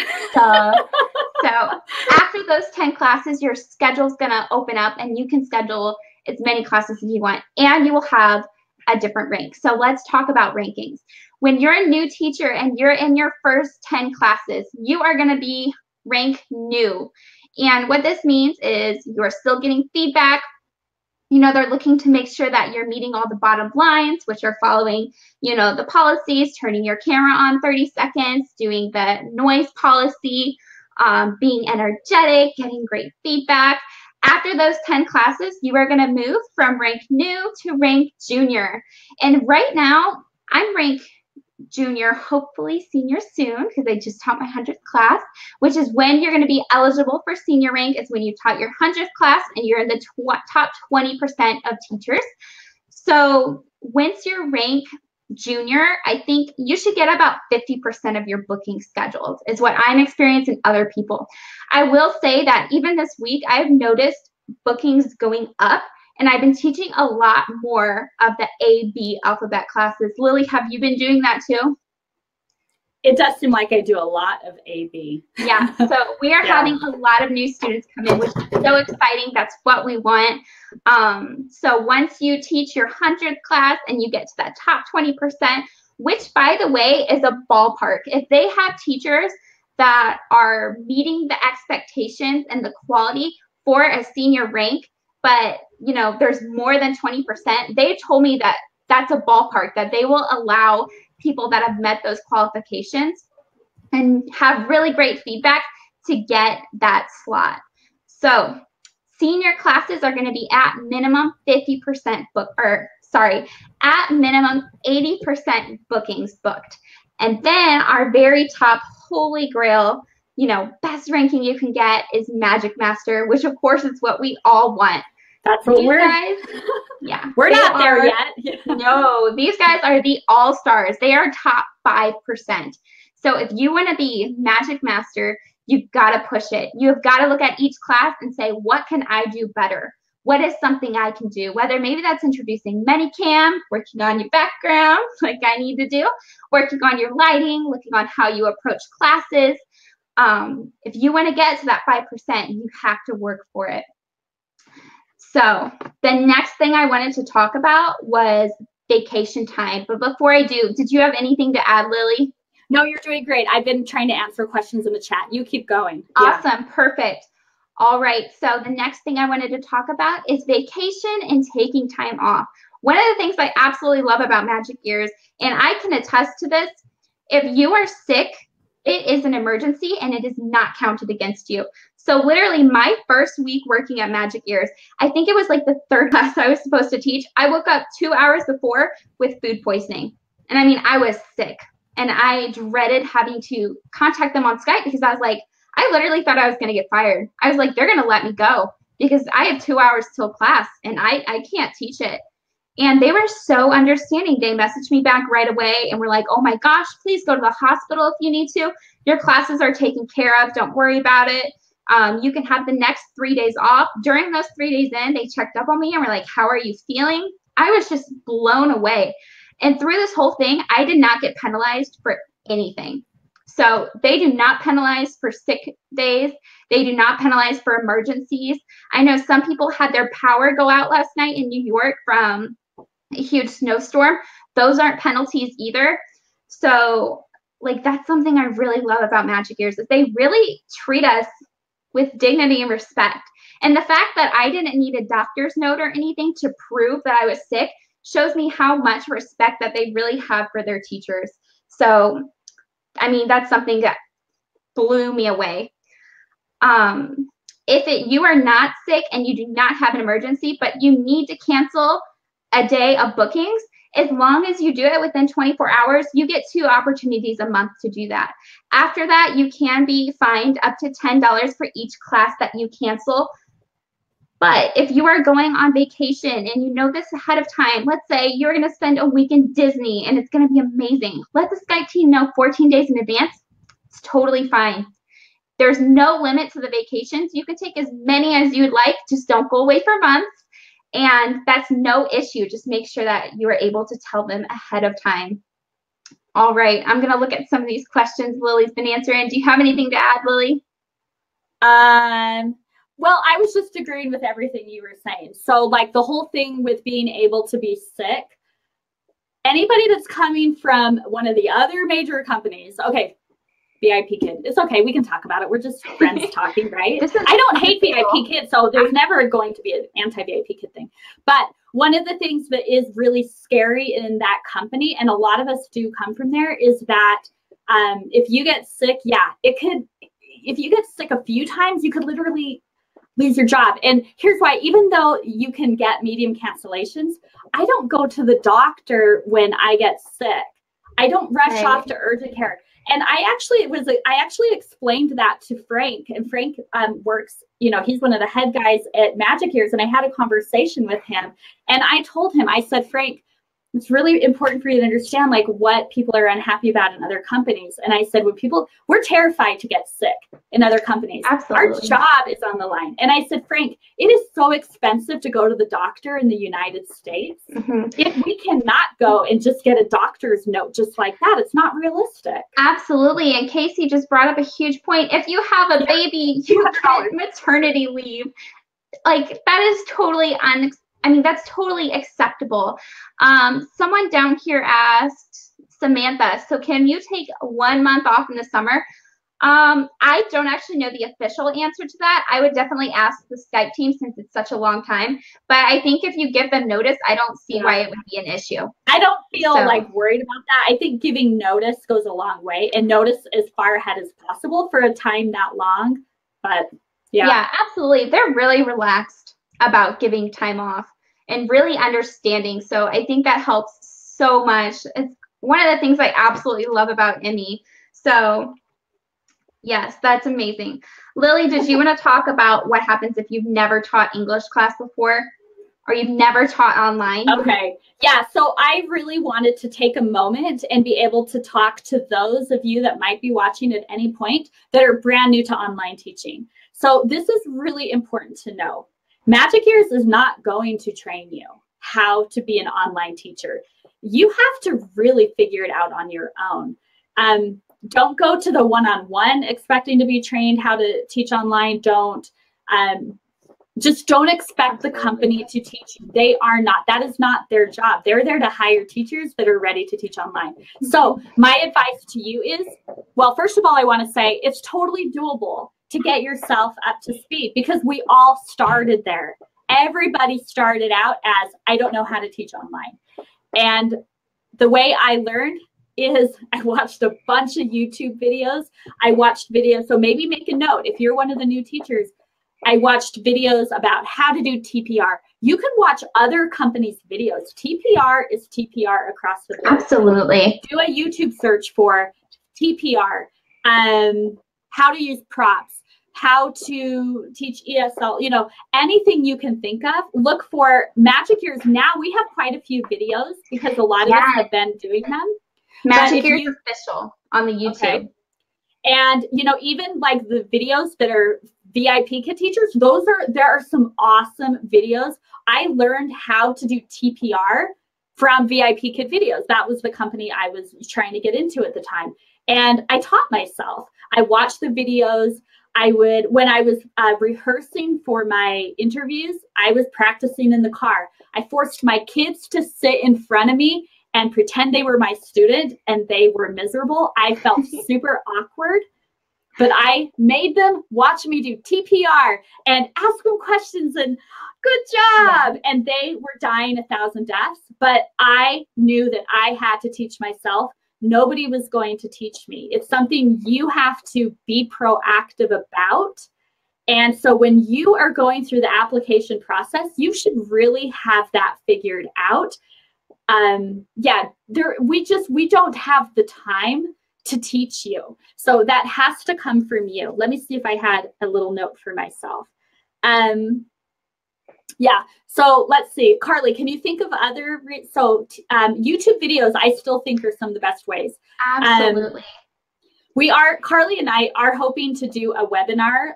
So after those 10 classes, your schedule's going to open up and you can schedule as many classes as you want, and you will have a different rank. So let's talk about rankings. When you're a new teacher and you're in your first 10 classes, you are going to be rank new. And what this means is you're still getting feedback. You know, they're looking to make sure that you're meeting all the bottom lines, which are following, you know, the policies, turning your camera on 30 seconds, doing the noise policy, being energetic, getting great feedback. After those 10 classes, you are going to move from rank new to rank junior. And right now, I'm rank junior, hopefully senior soon, because I just taught my 100th class, which is when you're going to be eligible for senior rank, is when you taught your 100th class and you're in the top 20% of teachers. So once you're rank junior, I think you should get about 50% of your booking scheduled, is what I'm experiencing other people. I will say that even this week, I've noticed bookings going up, and I've been teaching a lot more of the A-B alphabet classes. Lily, have you been doing that too? It does seem like I do a lot of A-B. Yeah, so we are having a lot of new students come in, which is so exciting. That's what we want. So once you teach your 100th class and you get to that top 20%, which, by the way, is a ballpark. If they have teachers that are meeting the expectations and the quality for a senior rank, but, you know, there's more than 20%, they told me that that's a ballpark, that they will allow people that have met those qualifications and have really great feedback to get that slot. So senior classes are going to be at minimum 50% at minimum 80% bookings booked. And then our very top holy grail, you know, best ranking you can get is Magic Master, which of course is what we all want. That's what these guys, yeah. We're not there yet. No, these guys are the all-stars. They are top 5%. So if you want to be Magic Master, you've got to push it. You've got to look at each class and say, what can I do better? What is something I can do? Whether maybe that's introducing Minicam, working on your background, like I need to do, working on your lighting, looking on how you approach classes. If you want to get to that 5%, you have to work for it. So the next thing I wanted to talk about was vacation time. But before I do, did you have anything to add, Lily? No, you're doing great. I've been trying to answer questions in the chat. You keep going. Awesome. Yeah. Perfect. All right. So the next thing I wanted to talk about is vacation and taking time off. One of the things I absolutely love about MagicEars, and I can attest to this, if you are sick, it is an emergency and it is not counted against you. So literally my first week working at MagicEars, I think it was like the third class I was supposed to teach. I woke up 2 hours before with food poisoning. And I mean, I was sick and I dreaded having to contact them on Skype because I was like, I literally thought I was going to get fired. I was like, they're going to let me go because I have 2 hours till class and I can't teach it. And they were so understanding. They messaged me back right away and were like, oh my gosh, please go to the hospital if you need to. Your classes are taken care of. Don't worry about it. You can have the next 3 days off. During those 3 days in, they checked up on me and were like, how are you feeling? I was just blown away. And through this whole thing, I did not get penalized for anything. So they do not penalize for sick days. They do not penalize for emergencies. I know some people had their power go out last night in New York from a huge snowstorm. Those aren't penalties either. So like that's something I really love about MagicEars is they really treat us with dignity and respect. And the fact that I didn't need a doctor's note or anything to prove that I was sick shows me how much respect that they really have for their teachers. So, I mean, that's something that blew me away. If you are not sick and you do not have an emergency, but you need to cancel a day of bookings, as long as you do it within 24 hours, you get 2 opportunities a month to do that. After that, you can be fined up to $10 for each class that you cancel. But if you are going on vacation and you know this ahead of time, let's say you're going to spend a week in Disney and it's going to be amazing. Let the Skype team know 14 days in advance. It's totally fine. There's no limit to the vacations. You can take as many as you'd like. Just don't go away for months. And that's no issue. Just make sure that you are able to tell them ahead of time. All right, I'm going to look at some of these questions Lily's been answering. Do you have anything to add, Lily? Well, I was just agreeing with everything you were saying. So like the whole thing with being able to be sick, anybody that's coming from one of the other major companies, okay, VIP kid, it's okay, we can talk about it. We're just friends talking, right? I don't hate VIP kids, so there's never going to be an anti-VIP kid thing. But one of the things that is really scary in that company, and a lot of us do come from there, is that if you get sick, yeah, it could, if you get sick a few times, you could literally lose your job. And here's why: even though you can get medium cancellations, I don't go to the doctor when I get sick. I don't rush off to urgent care. And I actually explained that to Frank, and Frank works, you know, he's one of the head guys at MagicEars, and I had a conversation with him, and I told him, I said, Frank, it's really important for you to understand like what people are unhappy about in other companies. And I said, when people, we're terrified to get sick in other companies. Absolutely. Our job is on the line. And I said, Frank, it is so expensive to go to the doctor in the United States. If we cannot go and just get a doctor's note just like that, it's not realistic. Absolutely. And Casey just brought up a huge point. If you have a baby, you have maternity leave. Like that is totally that's totally acceptable. Someone down here asked, Samantha, so can you take 1 month off in the summer? I don't actually know the official answer to that. I would definitely ask the Skype team since it's such a long time. But I think if you give them notice, I don't see why it would be an issue. I don't feel like worried about that. I think giving notice goes a long way, and notice as far ahead as possible for a time that long. But yeah, absolutely. They're really relaxed about giving time off and really understanding. So I think that helps so much. It's one of the things I absolutely love about Emmy. So yes, that's amazing. Lily, did you want to talk about what happens if you've never taught English class before or you've never taught online? Okay. Yeah. So I really wanted to take a moment and be able to talk to those of you that might be watching at any point that are brand new to online teaching. So this is really important to know. MagicEars is not going to train you how to be an online teacher. You have to really figure it out on your own. Don't go to the one-on-one expecting to be trained how to teach online. Just don't expect the company to teach you. They are not. That is not their job. They're there to hire teachers that are ready to teach online. So my advice to you is, well, first of all, I want to say it's totally doable to get yourself up to speed because we all started there. Everybody started out as, I don't know how to teach online. And the way I learned is I watched a bunch of YouTube videos. I watched videos. So maybe make a note. If you're one of the new teachers, I watched videos about how to do TPR. You can watch other companies' videos. TPR is TPR across the board. Absolutely. Do a YouTube search for TPR, how to use props, how to teach ESL, you know, anything you can think of. Look for MagicEars. Now we have quite a few videos because a lot of us have been doing them. MagicEars official on the YouTube. Okay. And, you know, even like the videos that are VIP kid teachers, there are some awesome videos. I learned how to do TPR from VIP kid videos. That was the company I was trying to get into at the time. And I taught myself. I watched the videos. When I was rehearsing for my interviews, I was practicing in the car. I forced my kids to sit in front of me and pretend they were my student, and they were miserable. I felt super awkward, but I made them watch me do TPR and ask them questions and good job. And they were dying 1,000 deaths, but I knew that I had to teach myself. Nobody was going to teach me. It's something you have to be proactive about. And so when you are going through the application process, you should really have that figured out. We don't have the time to teach you. So that has to come from you. Let me see if I had a little note for myself. So let's see. Carly, can you think of other, YouTube videos I still think are some of the best ways. Absolutely. Carly and I are hoping to do a webinar.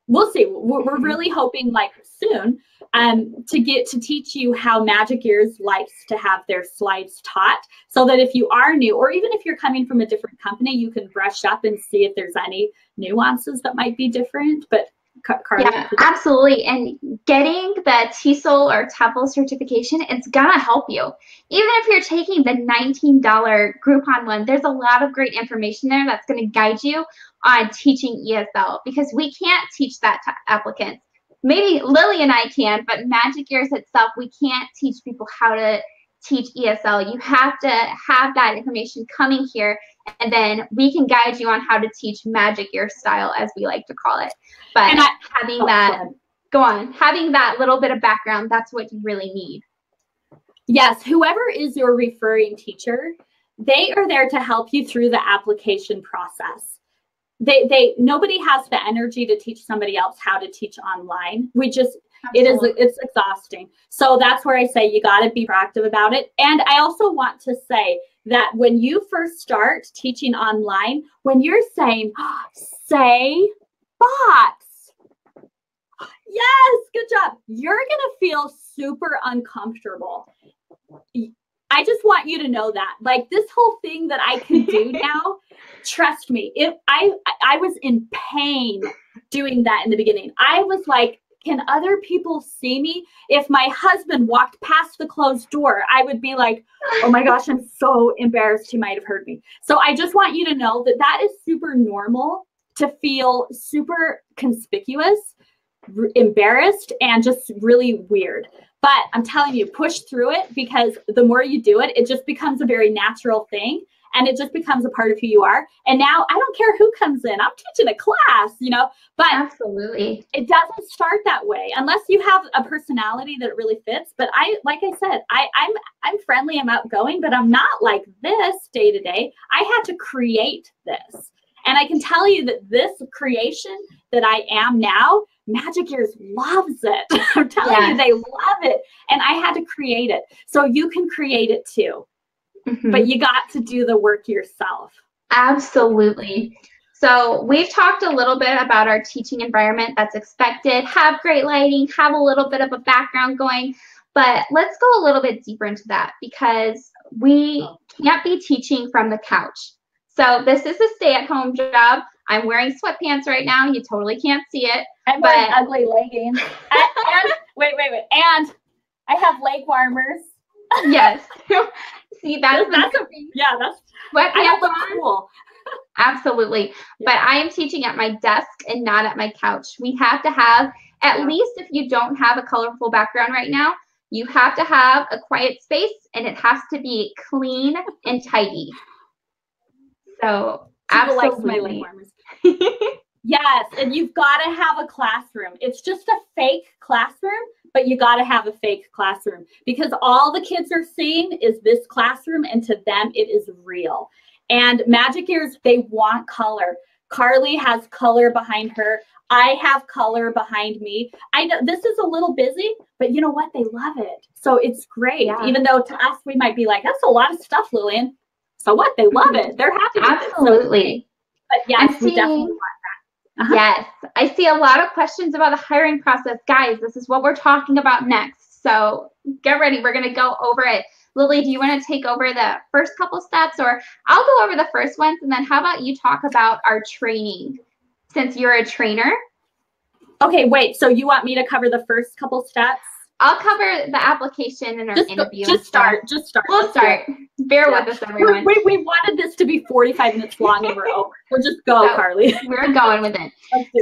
We'll see. We're really hoping like soon to teach you how MagicEars likes to have their slides taught, so that if you are new, or even if you're coming from a different company, you can brush up and see if there's any nuances that might be different. But Carly, yeah, absolutely. And getting the TESL or TEFL certification, it's gonna help you. Even if you're taking the $19 Groupon one, there's a lot of great information there that's gonna guide you on teaching ESL, because we can't teach that to applicants. Maybe Lily and I can, but MagicEars itself, we can't teach people how to teach ESL. You have to have that information coming here, and then we can guide you on how to teach MagicEars style, as we like to call it. But having that little bit of background, that's what you really need. Yes, whoever is your referring teacher, they are there to help you through the application process. Nobody has the energy to teach somebody else how to teach online. It's exhausting. So that's where I say you got to be proactive about it. And I also want to say that when you first start teaching online, when you're saying, say bots, yes, good job, you're going to feel super uncomfortable. I just want you to know that, like, this whole thing that I can do now, trust me, if I was in pain doing that in the beginning. I was like, can other people see me? If my husband walked past the closed door, I would be like, oh my gosh, I'm so embarrassed. He might have heard me. So I just want you to know that that is super normal, to feel super conspicuous, embarrassed, and just really weird. But I'm telling you, push through it, because the more you do it, it just becomes a very natural thing, and it just becomes a part of who you are. And now I don't care who comes in. I'm teaching a class, but absolutely, it doesn't start that way unless you have a personality that really fits. But like I said, I'm friendly, I'm outgoing, but I'm not like this day to day. I had to create this. And I can tell you that this creation that I am now, MagicEars loves it. I'm telling you, they love it. And I had to create it. So you can create it too. But you got to do the work yourself. Absolutely. So we've talked a little bit about our teaching environment that's expected, have great lighting, have a little bit of a background going, but let's go a little bit deeper into that, because we can't be teaching from the couch. So this is a stay-at-home job. I'm wearing sweatpants right now. You totally can't see it. I'm wearing ugly leggings. and wait. And I have leg warmers. Yes. See, that's sweatpants. I don't look cool. Absolutely. Yeah. But I am teaching at my desk and not at my couch. We have to have, at least if you don't have a colorful background right now, you have to have a quiet space, and it has to be clean and tidy. So absolutely. Yes, and you've got to have a classroom. It's just a fake classroom, but you got to have a fake classroom, because all the kids are seeing is this classroom, and to them it is real. And MagicEars, they want color. Carly has color behind her. I have color behind me. I know this is a little busy, but you know what? They love it. So it's great. Yeah. Even though to us, we might be like, that's a lot of stuff, Lillian. So what? They love it. They're happy with absolutely. It. So, but yes, we definitely want that. Yes. I see a lot of questions about the hiring process. Guys, this is what we're talking about next. So get ready. We're going to go over it. Lily, do you want to take over the first couple steps, or I'll go over the first ones, and then how about you talk about our training, since you're a trainer? Okay, wait. So you want me to cover the first couple steps? I'll cover the application and our interview. Just start. We'll start. Bear with us, everyone. We wanted this to be 45 minutes long, and we're over. We'll just go, Carly. We're going with it.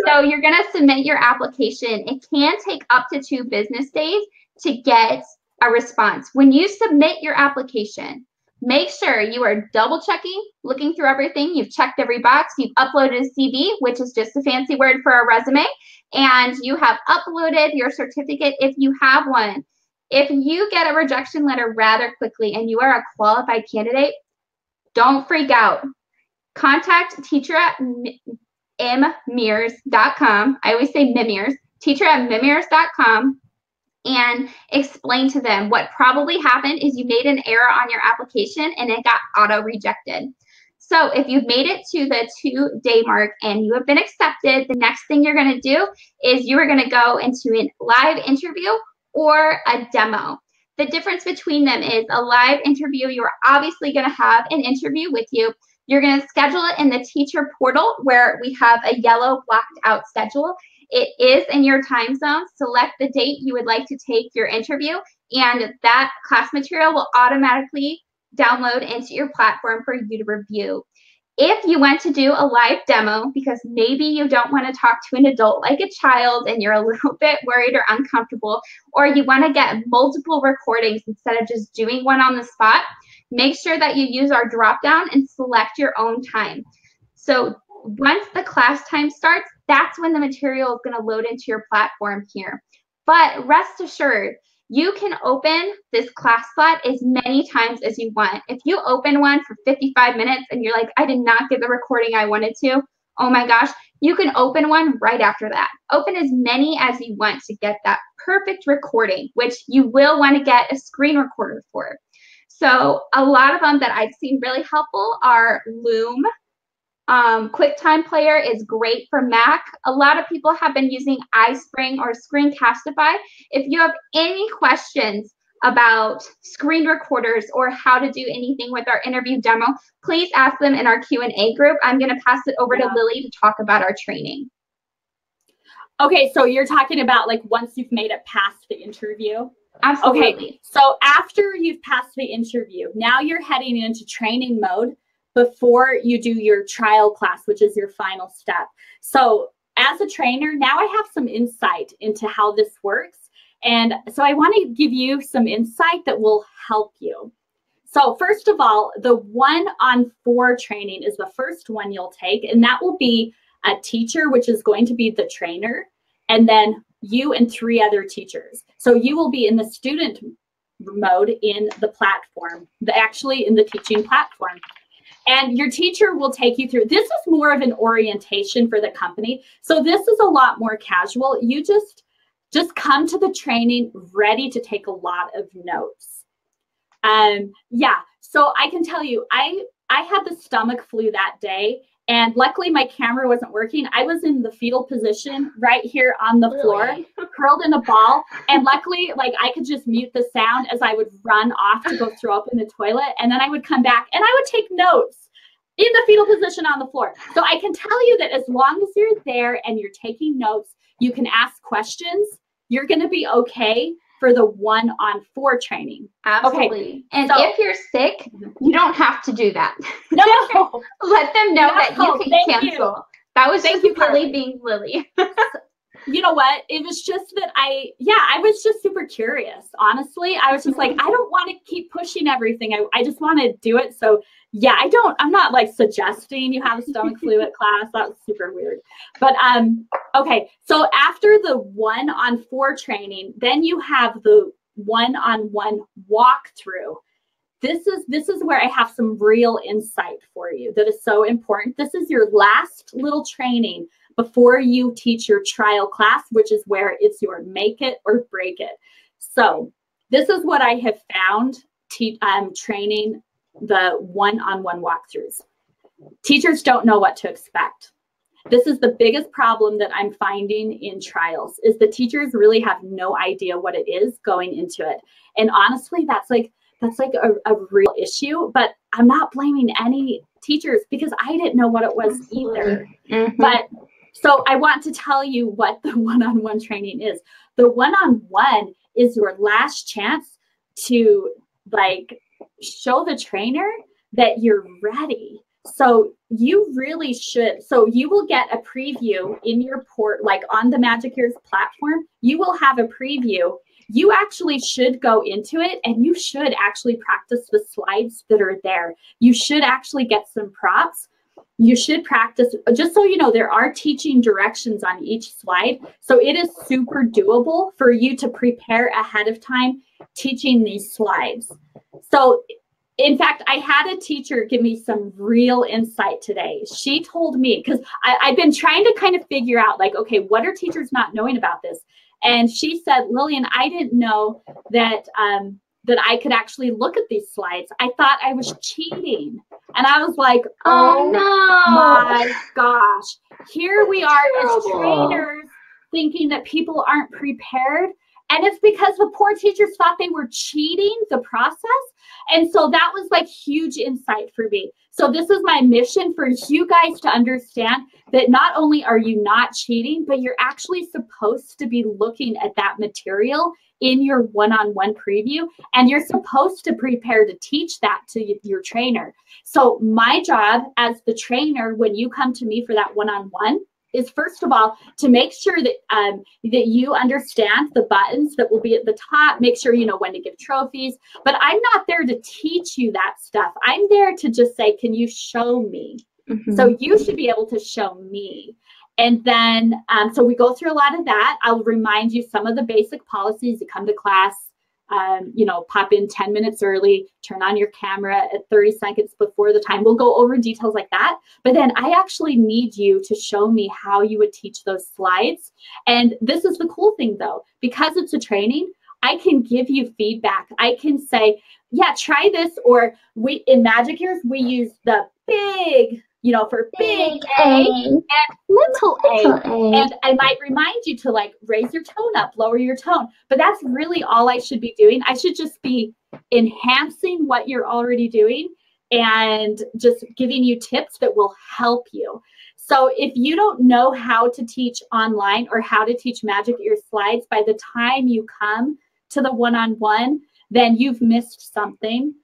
So you're going to submit your application. It can take up to 2 business days to get a response. When you submit your application, make sure you are double checking, looking through everything. You've checked every box. You've uploaded a CV, which is just a fancy word for a resume. And you have uploaded your certificate if you have one. If you get a rejection letter rather quickly and you are a qualified candidate, don't freak out. Contact teacher at mmears.com. I always say MagicEars. Teacher at mmears.com. And explain to them what probably happened is you made an error on your application and it got auto rejected. So if you've made it to the 2-day mark and you have been accepted, the next thing you're going to do is you are going to go into a live interview or a demo. The difference between them is a live interview, you're obviously going to have an interview with you. You're going to schedule it in the teacher portal where we have a yellow blocked out schedule. It is in your time zone. Select the date you would like to take your interview, and that class material will automatically download into your platform for you to review. If you want to do a live demo because maybe you don't want to talk to an adult like a child and you're a little bit worried or uncomfortable, or you want to get multiple recordings instead of just doing one on the spot, make sure that you use our drop down and select your own time. So once the class time starts, that's when the material is going to load into your platform here. But rest assured, you can open this class slot as many times as you want. If you open one for 55 minutes and you're like, I did not get the recording I wanted to, oh my gosh, you can open one right after that. Open as many as you want to get that perfect recording, which you will want to get a screen recorder for. So a lot of them that I've seen really helpful are Loom. QuickTime Player is great for Mac. A lot of people have been using iSpring or Screencastify. If you have any questions about screen recorders or how to do anything with our interview demo, please ask them in our Q&A group. I'm going to pass it over to Lily to talk about our training. Okay, so you're talking about like once you've made it past the interview? Absolutely. Okay, so after you've passed the interview, now you're heading into training mode before you do your trial class, which is your final step. So as a trainer, now I have some insight into how this works. And so I want to give you some insight that will help you. So first of all, the 1-on-4 training is the first one you'll take, and that will be a teacher, which is going to be the trainer, and then you and 3 other teachers. So you will be in the student mode in the platform, actually in the teaching platform. And your teacher will take you through. This is more of an orientation for the company. So this is a lot more casual. You just come to the training ready to take a lot of notes. Yeah, so I can tell you, I had the stomach flu that day, and luckily my camera wasn't working. I was in the fetal position right here on the floor, curled in a ball. And luckily, like, I could just mute the sound as I would run off to go throw up in the toilet. And then I would come back and I would take notes in the fetal position on the floor. So I can tell you that as long as you're there and you're taking notes, you can ask questions, you're going to be okay for the 1-on-4 training. Absolutely. Okay. And so, if you're sick, you don't have to do that. No. Let them know that you can cancel. You. That was just Lily being Lily. You know what? It was just that I was just super curious. Honestly, I was just like, I don't want to keep pushing everything. I just want to do it. So yeah, I'm not like suggesting you have a stomach flu at class. That was super weird. But okay. So after the 1-on-4 training, then you have the 1-on-1 walkthrough. This is where I have some real insight for you that is so important. This is your last little training before you teach your trial class, which is where it's your make it or break it. So this is what I have found training the 1-on-1 walkthroughs. Teachers don't know what to expect. This is the biggest problem that I'm finding in trials, is the teachers really have no idea what it is going into it. And honestly, that's like a real issue, but I'm not blaming any teachers because I didn't know what it was either. Mm-hmm. But so I want to tell you what the 1-on-1 training is. The 1-on-1 is your last chance to like show the trainer that you're ready. So you really should. So you will get a preview in your port, like on the MagicEars platform, you will have a preview. You actually should go into it and you should actually practice the slides that are there. You should actually get some props. You should practice, just so you know, there are teaching directions on each slide. So it is super doable for you to prepare ahead of time teaching these slides. So in fact, I had a teacher give me some real insight today. She told me, because I've been trying to kind of figure out like, okay, what are teachers not knowing about this? And she said, Lillian, I didn't know that that I could actually look at these slides. I thought I was cheating. And I was like, Oh, oh no. my gosh, here we are as Terrible. trainers thinking that people aren't prepared. And it's because the poor teachers thought they were cheating the process. And so that was like huge insight for me. So this is my mission for you guys to understand that not only are you not cheating, but you're actually supposed to be looking at that material in your one-on-one preview, and you're supposed to prepare to teach that to your trainer. So my job as the trainer, when you come to me for that one-on-one, is first of all to make sure that that you understand the buttons that will be at the top. Make sure you know when to give trophies. But I'm not there to teach you that stuff. I'm there to just say, can you show me? So you should be able to show me. And then, so we go through a lot of that. I'll remind you some of the basic policies. You come to class, you know, pop in 10 minutes early, turn on your camera at 30 seconds before the time. We'll go over details like that. But then I actually need you to show me how you would teach those slides. And this is the cool thing though, because it's a training, I can give you feedback. I can say, yeah, try this. Or we, in MagicEars, we use the big, you know, for big A and little a. And I might remind you to like raise your tone up, lower your tone. But that's really all I should be doing. I should just be enhancing what you're already doing and just giving you tips that will help you. So if you don't know how to teach online or how to teach MagicEars slides, by the time you come to the one-on-one, then you've missed something.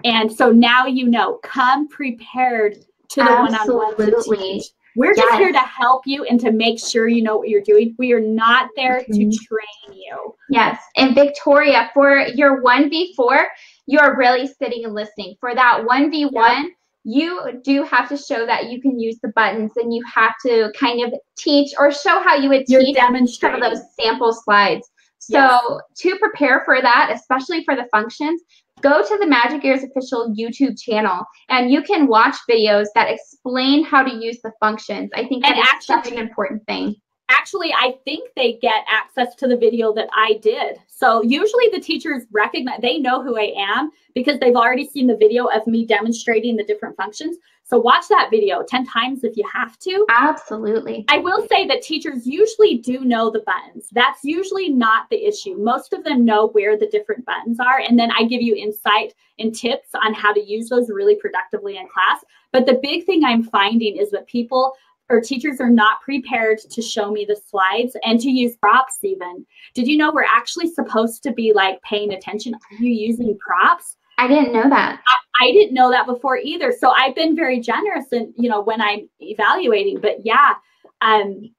And so now you know, come prepared to the one-on-one to teach. We're just here to help you and to make sure you know what you're doing. We are not there to train you. Yes. And Victoria, for your 1v4, you're really sitting and listening. For that 1v1, you do have to show that you can use the buttons, and you have to kind of teach or show how you would teach some of those sample slides. So to prepare for that, especially for the functions, go to the MagicEars official YouTube channel, and you can watch videos that explain how to use the functions. I think that is such an important thing. Actually, I think they get access to the video that I did. So usually the teachers recognize, they know who I am because they've already seen the video of me demonstrating the different functions. So watch that video 10 times if you have to. Absolutely. I will say that teachers usually do know the buttons. That's usually not the issue. Most of them know where the different buttons are. And then I give you insight and tips on how to use those really productively in class. But the big thing I'm finding is that people or teachers are not prepared to show me the slides and to use props even. Did you know we're actually supposed to be like paying attention? Are you using props? I didn't know that. I didn't know that before either. So I've been very generous in, you know, when I'm evaluating, but yeah,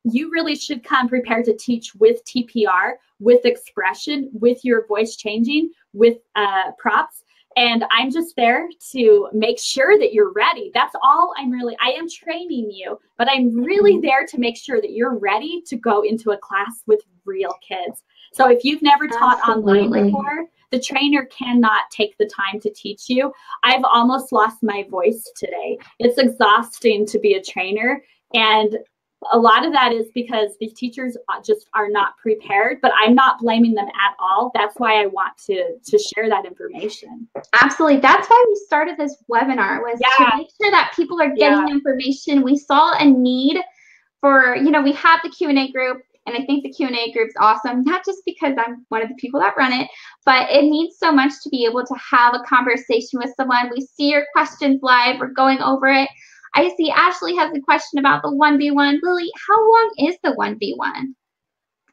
you really should come prepared to teach with TPR, with expression, with your voice changing, with props. And I'm just there to make sure that you're ready. That's all I am training you, but I'm really there to make sure that you're ready to go into a class with real kids. So if you've never taught online before, the trainer cannot take the time to teach you. I've almost lost my voice today. It's exhausting to be a trainer. And a lot of that is because these teachers just are not prepared, but I'm not blaming them at all. That's why I want to share that information. Absolutely. That's why we started this webinar, was to make sure that people are getting information. We saw a need for, you know, we have the Q&A group, and I think the Q&A group's awesome, not just because I'm one of the people that run it, but it needs so much to be able to have a conversation with someone. We see your questions live. We're going over it. I see Ashley has a question about the 1v1. Lily, how long is the 1v1?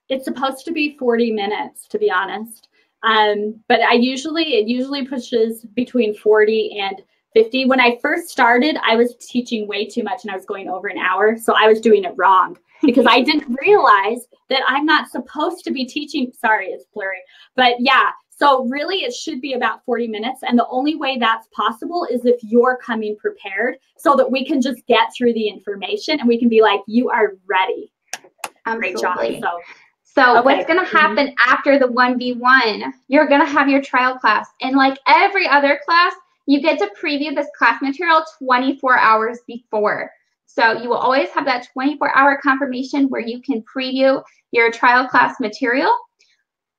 It's supposed to be 40 minutes, to be honest. But it usually pushes between 40 and 50. When I first started, I was teaching way too much and I was going over an hour. So I was doing it wrong because I didn't realize that I'm not supposed to be teaching. Sorry, it's blurry. But yeah, so really it should be about 40 minutes. And the only way that's possible is if you're coming prepared so that we can just get through the information and we can be like, you are ready. Absolutely. Great job. So what's going to happen after the 1v1, you're going to have your trial class. And like every other class, you get to preview this class material 24 hours before. So you will always have that 24-hour confirmation where you can preview your trial class material.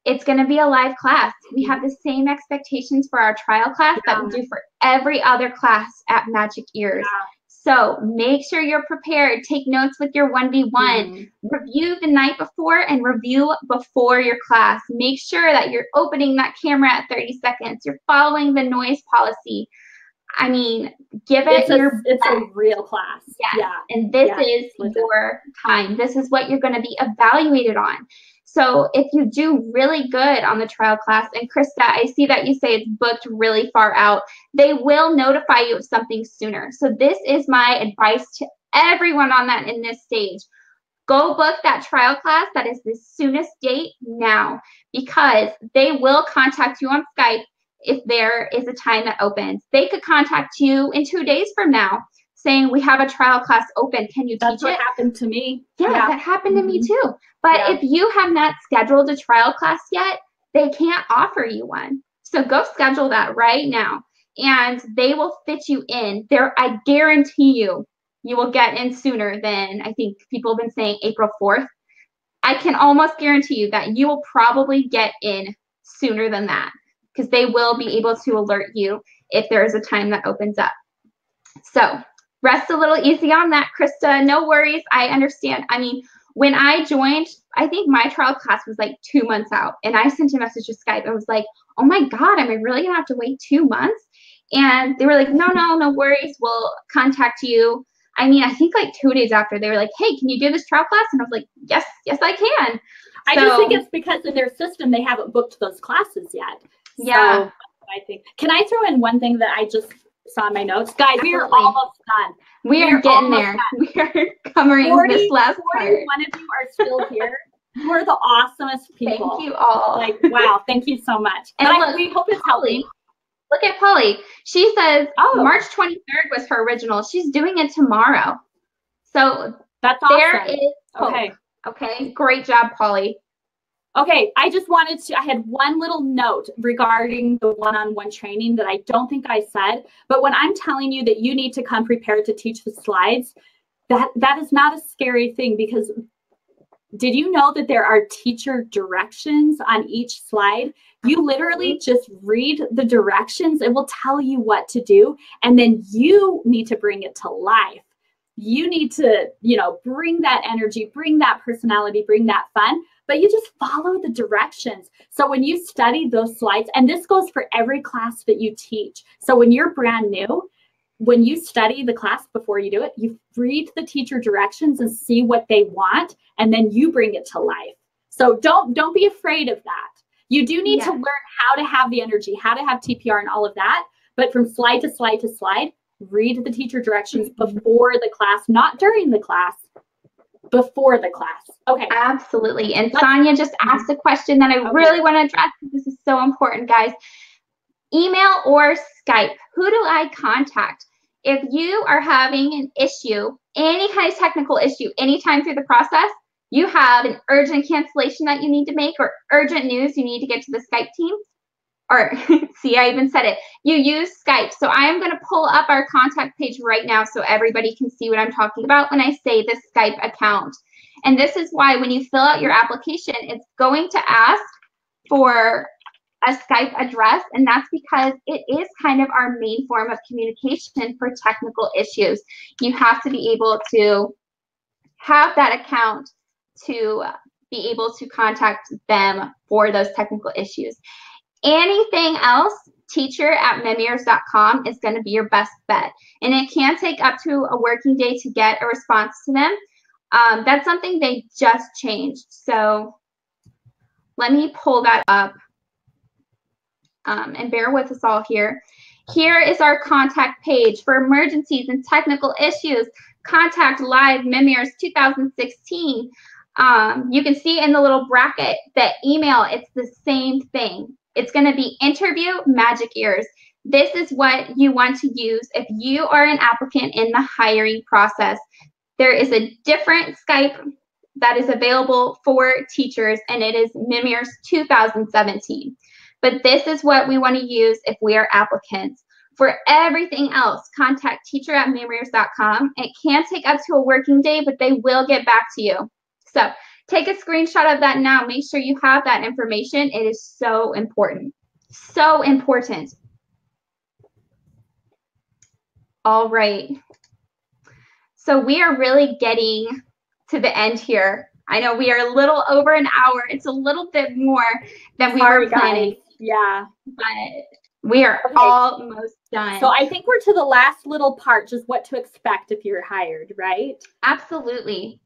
It's going to be a live class. We have the same expectations for our trial class that we do for every other class at MagicEars. So make sure you're prepared. Take notes with your 1v1. Review the night before and review before your class. Make sure that you're opening that camera at 30 seconds. You're following the noise policy. I mean, give it your best. It's a real class. Yes. Yeah. And this is your time. This is what you're going to be evaluated on. So if you do really good on the trial class, and Krista, I see that you say it's booked really far out, they will notify you of something sooner. So this is my advice to everyone on that in this stage. Go book that trial class that is the soonest date now, because they will contact you on Skype if there is a time that opens. They could contact you in 2 days from now saying, we have a trial class open. Can you teach it? That's what happened to me. Yeah, that happened to me too. But if you have not scheduled a trial class yet, they can't offer you one. So go schedule that right now, and they will fit you in. I guarantee you, you will get in sooner than, I think people have been saying, April 4th. I can almost guarantee you that you will probably get in sooner than that, because they will be able to alert you if there is a time that opens up. So rest a little easy on that, Krista. No worries. I understand. I mean, when I joined, I think my trial class was like 2 months out, and I sent a message to Skype. I was like, oh my God, am I really going to have to wait 2 months? And they were like, no worries. We'll contact you. I mean, I think like 2 days after, they were like, hey, can you do this trial class? And I was like, yes, I can. I just think it's because in their system, they haven't booked those classes yet. Yeah. So I think, can I throw in one thing that I just saw in my notes? Guys, we are almost done. We are getting there. We are covering this last part. 41 of you are still here. You are the awesomest people. Thank you all. Like, wow, thank you so much. And look, we hope it's helping. Look at Polly. She says March 23rd was her original. She's doing it tomorrow. So that's awesome. There is hope. Okay. Great job, Polly. Okay, I had one little note regarding the one-on-one training that I don't think I said, but when I'm telling you that you need to come prepared to teach the slides, that is not a scary thing, because did you know that there are teacher directions on each slide? You literally just read the directions. It will tell you what to do, and then you need to bring it to life. You need to, bring that energy, bring that personality, bring that fun, but you just follow the directions. So when you study those slides, and this goes for every class that you teach. So when you're brand new, when you study the class before you do it, you read the teacher directions and see what they want, and then you bring it to life. So don't be afraid of that. You do need to learn how to have the energy, how to have TPR and all of that, but from slide to slide to slide, read the teacher directions before the class, not during the class, before the class. Okay. Absolutely. And Sonia just asked a question that I really want to address, because this is so important, guys. Email or Skype. Who do I contact? If you are having an issue, any kind of technical issue, anytime through the process, you have an urgent cancellation that you need to make, or urgent news you need to get to the Skype team, or see, I even said it. You use Skype. So I am going to pull up our contact page right now so everybody can see what I'm talking about when I say the Skype account. And this is why when you fill out your application, it's going to ask for a Skype address. And that's because it is kind of our main form of communication for technical issues. You have to be able to have that account to be able to contact them for those technical issues. Anything else, teacher@memears.com is going to be your best bet. And it can take up to a working day to get a response to them. That's something they just changed. So let me pull that up and bear with us all here. Here is our contact page for emergencies and technical issues. Contact Live MagicEars 2016. You can see in the little bracket that email, it's the same thing. It's going to be interview MagicEars. This is what you want to use if you are an applicant in the hiring process. There is a different Skype that is available for teachers, and it is MagicEars 2017. But this is what we want to use if we are applicants. For everything else, contact teacher@memears.com. It can take up to a working day, but they will get back to you. So Take a screenshot of that now. Make sure you have that information. It is so important. So important. All right. So we are really getting to the end here. I know we are a little over an hour. It's a little bit more than we were planning. Guys. Yeah. But we are almost done. So I think we're to the last little part, just what to expect if you're hired, right? Absolutely.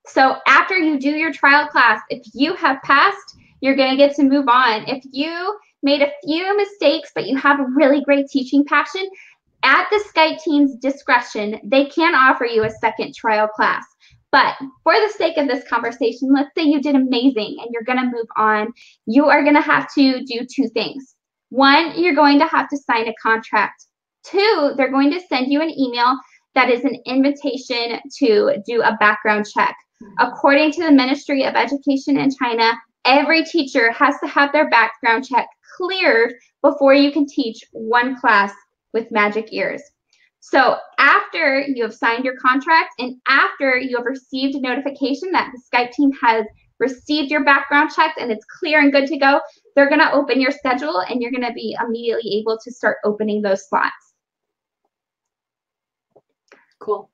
So after you do your trial class, if you have passed, you're going to get to move on. If you made a few mistakes, but you have a really great teaching passion, at the Skype team's discretion, they can offer you a second trial class. But for the sake of this conversation, let's say you did amazing and you're going to move on. You are going to have to do two things. One, you're going to have to sign a contract. Two, they're going to send you an email that is an invitation to do a background check. According to the Ministry of Education in China, every teacher has to have their background check cleared before you can teach one class with MagicEars. So after you have signed your contract and after you have received a notification that the Skype team has received your background check and it's clear and good to go, they're going to open your schedule and you're going to be immediately able to start opening those slots. Cool.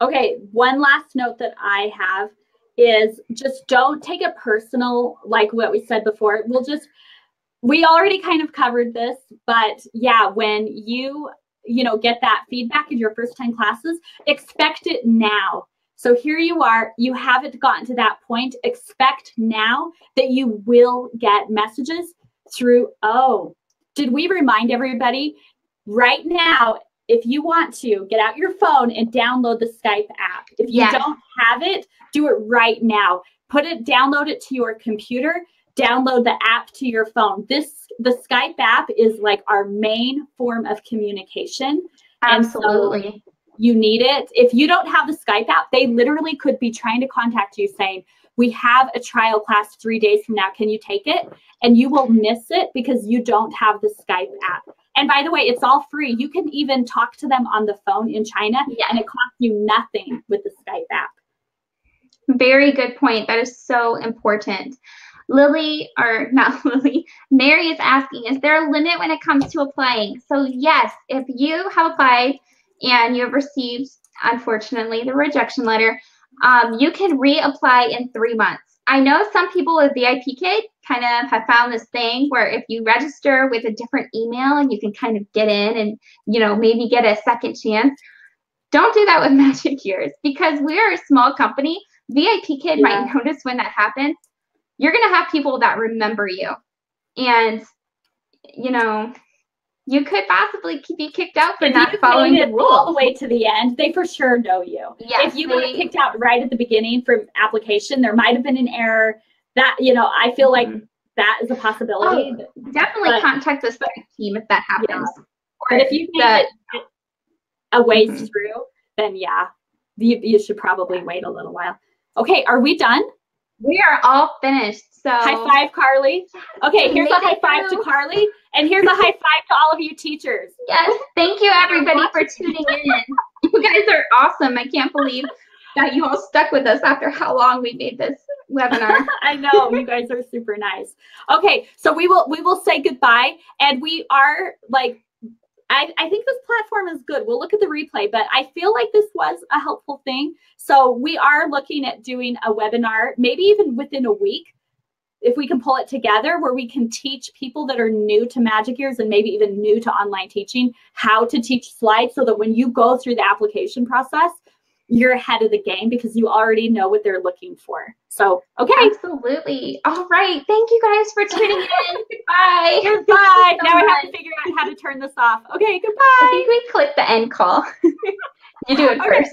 Okay, one last note that I have is just don't take it personal, like what we said before. We already kind of covered this, but yeah, when you get that feedback in your first 10 classes, expect it now. So here you are, you haven't gotten to that point. Expect now that you will get messages through, did we remind everybody right now, if you want to, get out your phone and download the Skype app. If you don't have it, do it right now. Download it to your computer, download the app to your phone. The Skype app is like our main form of communication. Absolutely. And so you need it. If you don't have the Skype app, they literally could be trying to contact you saying, we have a trial class 3 days from now. Can you take it? And you will miss it because you don't have the Skype app. And by the way, it's all free. You can even talk to them on the phone in China, and it costs you nothing with the Skype app. Very good point. That is so important. Mary is asking, is there a limit when it comes to applying? So yes, if you have applied and you have received, unfortunately, the rejection letter, you can reapply in 3 months. I know some people with VIP Kid kind of have found this thing where if you register with a different email, you can kind of get in and, maybe get a second chance. Don't do that with MagicEars because we're a small company. VIP Kid might notice when that happens. You're going to have people that remember you. And, you could possibly be kicked out for not following the rules. All the way to the end, they for sure know you. Yes, if you got kicked out right at the beginning from application, there might have been an error. That, I feel like that is a possibility. Definitely contact the Skype team if that happens. But if you think it a ways through, then you should probably wait a little while. Okay, are we done? We are all finished. So high five, Carly. Okay, here's a high five to Carly, and here's a high five to all of you teachers. Yes, thank you everybody for tuning in. You guys are awesome. I can't believe that you all stuck with us after how long we made this webinar. I know, you guys are super nice. Okay, so we will say goodbye, and we are like, I think this platform is good. We'll look at the replay, but I feel like this was a helpful thing. So we are looking at doing a webinar, maybe even within a week, if we can pull it together, where we can teach people that are new to MagicEars and maybe even new to online teaching how to teach slides so that when you go through the application process, you're ahead of the game because you already know what they're looking for. So, okay. Absolutely. All right. Thank you guys for tuning in. Goodbye. Goodbye. Now I have to figure out how to turn this off. Okay, goodbye. I think we click the end call. You do it first.